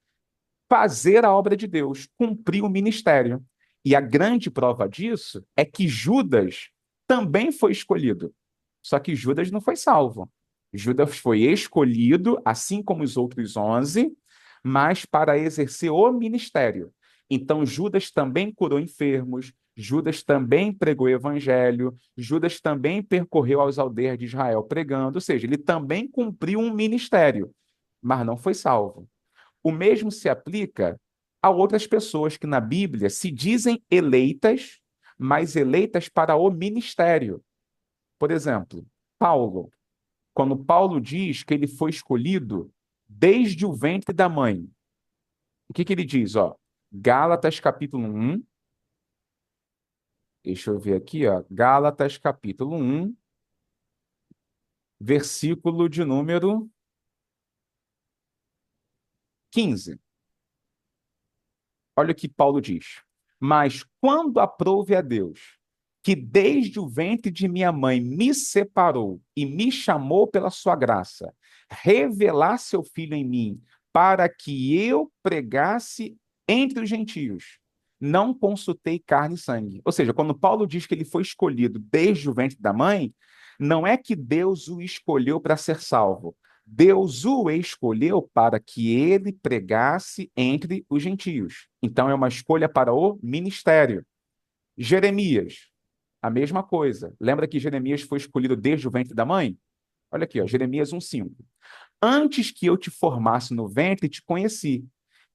fazer a obra de Deus, cumprir o ministério. E a grande prova disso é que Judas também foi escolhido. Só que Judas não foi salvo. Judas foi escolhido, assim como os outros 11, mas para exercer o ministério. Então, Judas também curou enfermos, Judas também pregou o evangelho, Judas também percorreu as aldeias de Israel pregando, ou seja, ele também cumpriu um ministério, mas não foi salvo. O mesmo se aplica a outras pessoas que na Bíblia se dizem eleitas, mas eleitas para o ministério. Por exemplo, Paulo. Quando Paulo diz que ele foi escolhido desde o ventre da mãe, o que que ele diz? Ó, Gálatas capítulo 1, deixa eu ver aqui, ó, Gálatas capítulo 1, versículo de número 15. Olha o que Paulo diz. Mas quando aprouve a Deus, que desde o ventre de minha mãe me separou e me chamou pela sua graça, revelar seu filho em mim, para que eu pregasse entre os gentios, não consultei carne e sangue. Ou seja, quando Paulo diz que ele foi escolhido desde o ventre da mãe, não é que Deus o escolheu para ser salvo. Deus o escolheu para que ele pregasse entre os gentios. Então é uma escolha para o ministério. Jeremias, a mesma coisa. Lembra que Jeremias foi escolhido desde o ventre da mãe? Olha aqui, ó, Jeremias 1,5. Antes que eu te formasse no ventre, te conheci.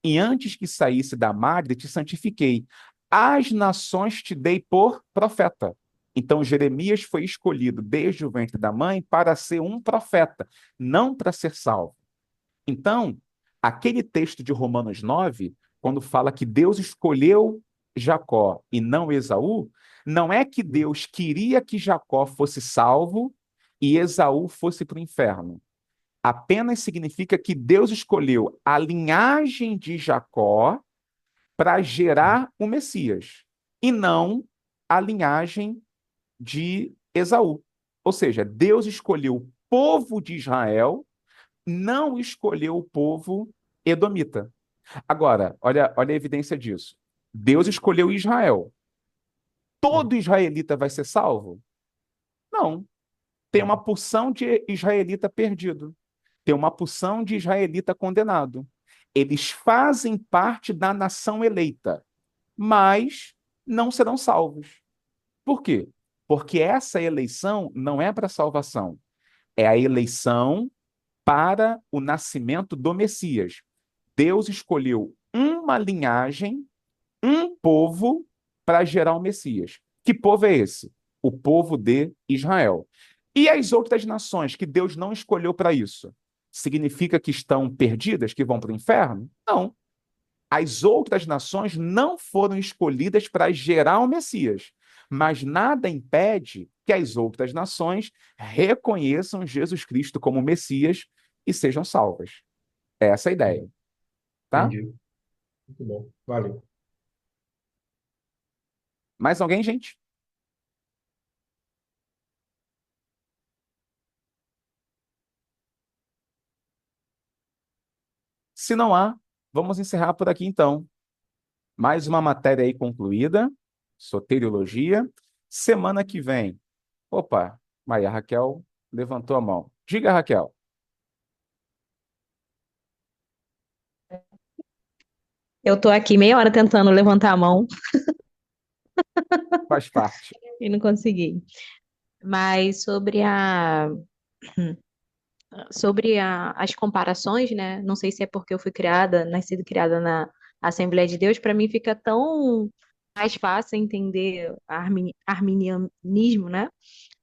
E antes que saísse da madre, te santifiquei. As nações te dei por profeta. Então, Jeremias foi escolhido desde o ventre da mãe para ser um profeta, não para ser salvo. Então, aquele texto de Romanos 9, quando fala que Deus escolheu Jacó e não Esaú, não é que Deus queria que Jacó fosse salvo e Esaú fosse para o inferno. Apenas significa que Deus escolheu a linhagem de Jacó para gerar o Messias, e não a linhagem de Esaú. Ou seja, Deus escolheu o povo de Israel, não escolheu o povo edomita. Agora, olha a evidência disso. Deus escolheu Israel. Todo israelita vai ser salvo? Não. Tem uma porção de israelita perdido. Tem uma porção de israelita condenado. Eles fazem parte da nação eleita, mas não serão salvos. Por quê? Porque essa eleição não é para salvação, é a eleição para o nascimento do Messias. Deus escolheu uma linhagem, um povo, para gerar o Messias. Que povo é esse? O povo de Israel. E as outras nações que Deus não escolheu para isso? Significa que estão perdidas, que vão para o inferno? Não. As outras nações não foram escolhidas para gerar o Messias, mas nada impede que as outras nações reconheçam Jesus Cristo como Messias e sejam salvas. É essa a ideia, tá? Entendi. Muito bom. Valeu. Mais alguém, gente? Se não há, vamos encerrar por aqui então. Mais uma matéria aí concluída, soteriologia. Semana que vem. Opa, Maria Raquel levantou a mão. Diga, Raquel. Eu tô aqui meia hora tentando levantar a mão Faz parte. e não consegui. Mas as comparações, né? Não sei se é porque eu fui nascida e criada na Assembleia de Deus, para mim fica tão mais fácil entender arminianismo, né?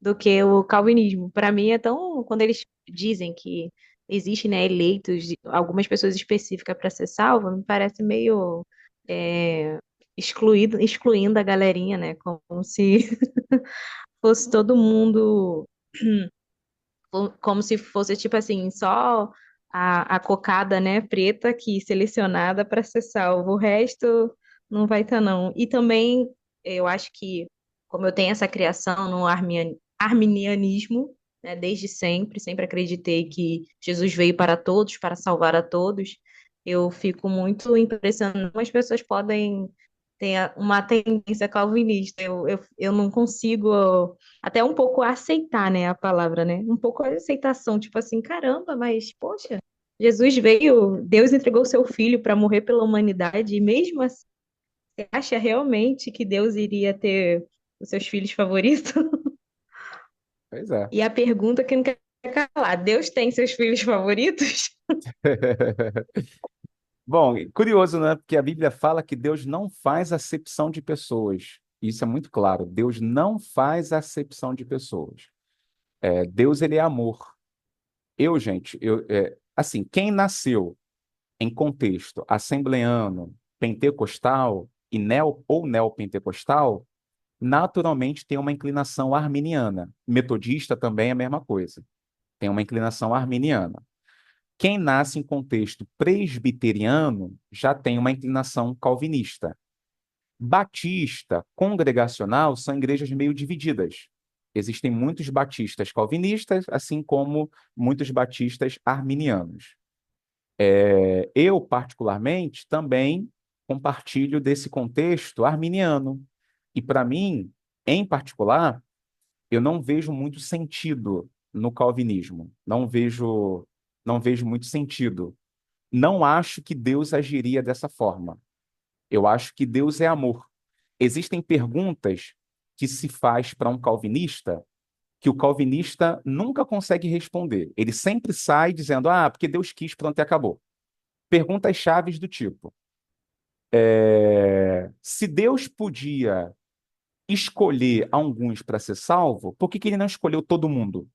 Do que o calvinismo. Para mim é tão, quando eles dizem que existe, né, eleitos, algumas pessoas específicas para ser salvo, me parece meio excluindo a galerinha, né? Como se fosse todo mundo, como se fosse tipo assim, só a cocada, né, preta aqui selecionada para ser salvo. O resto não vai estar, não. E também eu acho que, como eu tenho essa criação no arminianismo, né, desde sempre, sempre acreditei que Jesus veio para todos, para salvar a todos. Eu fico muito impressionada como as pessoas podem ter uma tendência calvinista. Eu não consigo até um pouco aceitar, né, a palavra, né? Um pouco a aceitação, tipo assim, caramba, mas poxa, Jesus veio, Deus entregou seu filho para morrer pela humanidade e mesmo assim, você acha realmente que Deus iria ter os seus filhos favoritos? Pois é. E a pergunta que não quer calar, Deus tem seus filhos favoritos? Bom, curioso, né? Porque a Bíblia fala que Deus não faz acepção de pessoas. Isso é muito claro. Deus não faz acepção de pessoas. Deus, ele é amor. Gente, assim, quem nasceu em contexto assembleano, pentecostal e ou neopentecostal, naturalmente tem uma inclinação arminiana. Metodista também é a mesma coisa. tem uma inclinação arminiana. Quem nasce em contexto presbiteriano já tem uma inclinação calvinista. Batista, congregacional, são igrejas meio divididas. Existem muitos batistas calvinistas, assim como muitos batistas arminianos. Eu, particularmente, também compartilho desse contexto arminiano. E, para mim, em particular, eu não vejo muito sentido no calvinismo. Não vejo muito sentido. Não acho que Deus agiria dessa forma. Eu acho que Deus é amor. Existem perguntas que se faz para um calvinista que o calvinista nunca consegue responder. Ele sempre sai dizendo, porque Deus quis, pronto, e acabou. Perguntas chaves do tipo, se Deus podia escolher alguns para ser salvo, por que ele não escolheu todo mundo?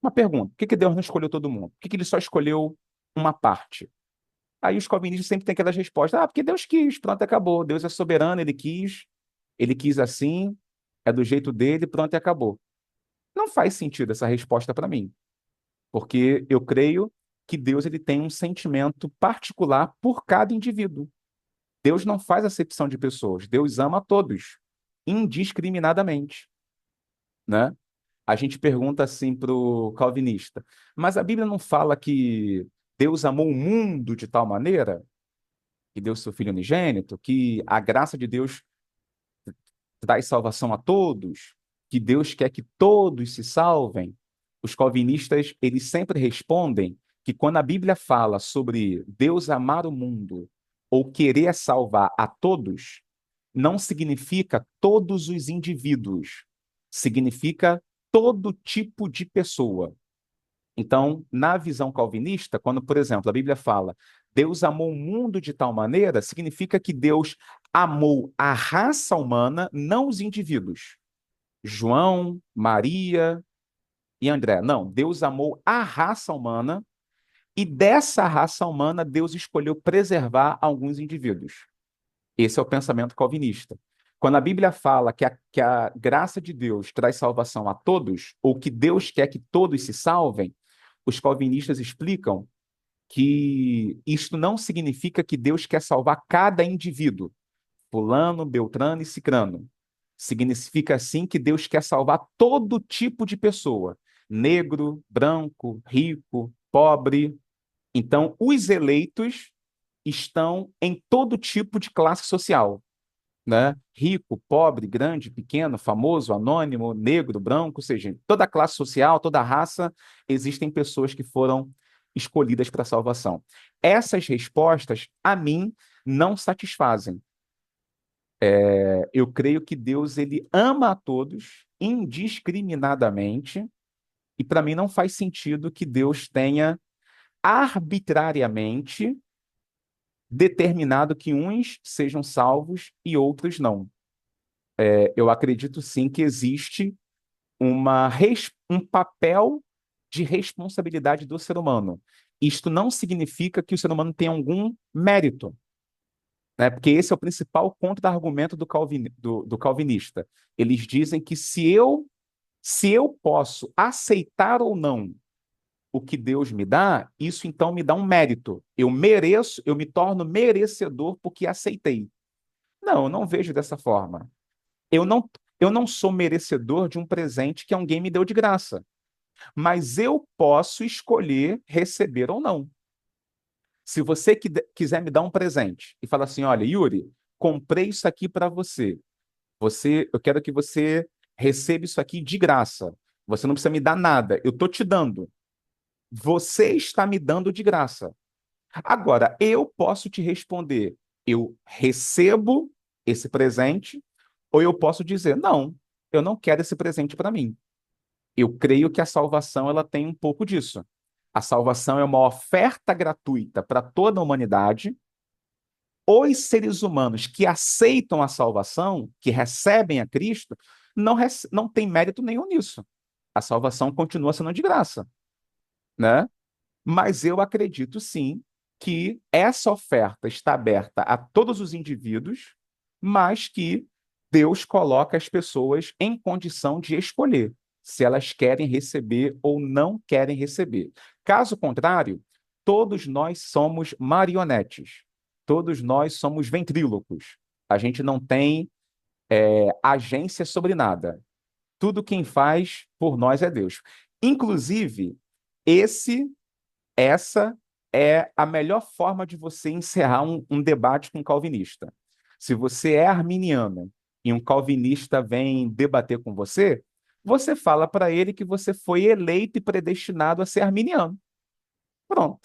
Uma pergunta, por que Deus não escolheu todo mundo? Por que ele só escolheu uma parte? Aí os calvinistas sempre têm aquelas respostas, porque Deus quis, pronto, acabou. Deus é soberano, ele quis assim, é do jeito dele, pronto, e acabou. Não faz sentido essa resposta para mim, porque eu creio que Deus ele tem um sentimento particular por cada indivíduo. Deus não faz acepção de pessoas, Deus ama a todos, indiscriminadamente, né? A gente pergunta assim para o calvinista, mas a Bíblia não fala que Deus amou o mundo de tal maneira que deu seu Filho unigênito, que a graça de Deus traz salvação a todos, que Deus quer que todos se salvem? Os calvinistas, eles sempre respondem que quando a Bíblia fala sobre Deus amar o mundo ou querer salvar a todos, não significa todos os indivíduos, significa todo tipo de pessoa. Então, na visão calvinista, quando, por exemplo, a Bíblia fala Deus amou o mundo de tal maneira, significa que Deus amou a raça humana, não os indivíduos. João, Maria e André. Não, Deus amou a raça humana e dessa raça humana Deus escolheu preservar alguns indivíduos. Esse é o pensamento calvinista. Quando a Bíblia fala que a graça de Deus traz salvação a todos, ou que Deus quer que todos se salvem, os calvinistas explicam que isto não significa que Deus quer salvar cada indivíduo, fulano, beltrano e cicrano. Significa, sim, que Deus quer salvar todo tipo de pessoa, negro, branco, rico, pobre. Então, os eleitos estão em todo tipo de classe social, né? Rico, pobre, grande, pequeno, famoso, anônimo, negro, branco, ou seja, em toda classe social, toda raça, existem pessoas que foram escolhidas para a salvação. Essas respostas, a mim, não satisfazem. Eu creio que Deus ele ama a todos indiscriminadamente, e para mim não faz sentido que Deus tenha arbitrariamente determinado que uns sejam salvos e outros não. Eu acredito sim que existe um papel de responsabilidade do ser humano. Isto não significa que o ser humano tem algum mérito, né? Porque esse é o principal contra-argumento do calvinista. Eles dizem que se eu posso aceitar ou não o que Deus me dá, isso então me dá um mérito. Eu mereço, eu me torno merecedor porque aceitei. Não, eu não vejo dessa forma. Eu não, eu não sou merecedor de um presente que alguém me deu de graça, mas eu posso escolher receber ou não. Se você quiser me dar um presente e falar assim, olha, Yuri, comprei isso aqui para você. Eu quero que você receba isso aqui de graça. Você não precisa me dar nada, eu estou te dando. Você está me dando de graça. Agora, eu posso te responder, eu recebo esse presente, ou eu posso dizer, não, eu não quero esse presente para mim. Eu creio que a salvação ela tem um pouco disso. A salvação é uma oferta gratuita para toda a humanidade. Os seres humanos que aceitam a salvação, que recebem a Cristo, não têm mérito nenhum nisso. A salvação continua sendo de graça, né? Mas eu acredito sim que essa oferta está aberta a todos os indivíduos, mas que Deus coloca as pessoas em condição de escolher se elas querem receber ou não querem receber. Caso contrário, todos nós somos marionetes, todos nós somos ventrílocos. A gente não tem agência sobre nada. Tudo quem faz por nós é Deus. Inclusive, essa é a melhor forma de você encerrar um debate com um calvinista. Se você é arminiano e um calvinista vem debater com você, você fala para ele que você foi eleito e predestinado a ser arminiano. Pronto.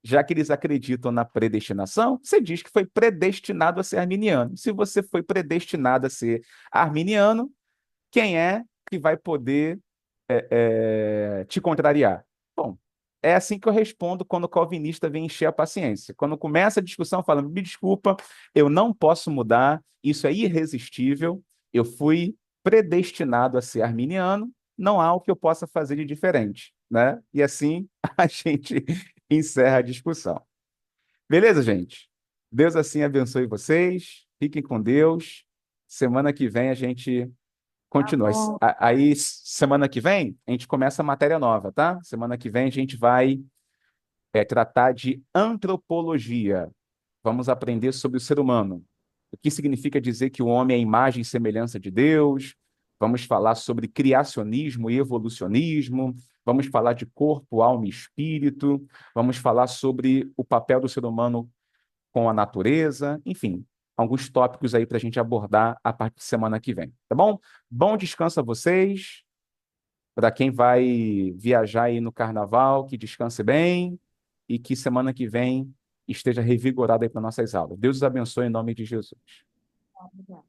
Já que eles acreditam na predestinação, você diz que foi predestinado a ser arminiano. Se você foi predestinado a ser arminiano, quem é que vai poder te contrariar? Bom, é assim que eu respondo quando o calvinista vem encher a paciência. Quando começa a discussão, falando, me desculpa, eu não posso mudar, isso é irresistível, eu fui predestinado a ser arminiano, não há o que eu possa fazer de diferente, né? E assim a gente encerra a discussão. Beleza, gente? Deus assim abençoe vocês, fiquem com Deus. Semana que vem a gente continua. bom. Aí, semana que vem, a gente começa a matéria nova, tá? Semana que vem a gente vai tratar de antropologia. Vamos aprender sobre o ser humano. O que significa dizer que o homem é a imagem e semelhança de Deus. Vamos falar sobre criacionismo e evolucionismo. Vamos falar de corpo, alma e espírito. Vamos falar sobre o papel do ser humano com a natureza. Enfim, alguns tópicos aí para a gente abordar a partir de semana que vem, tá bom? Bom descanso a vocês. Para quem vai viajar aí no carnaval, que descanse bem e que semana que vem esteja revigorado aí para nossas aulas. Deus os abençoe em nome de Jesus. Obrigada.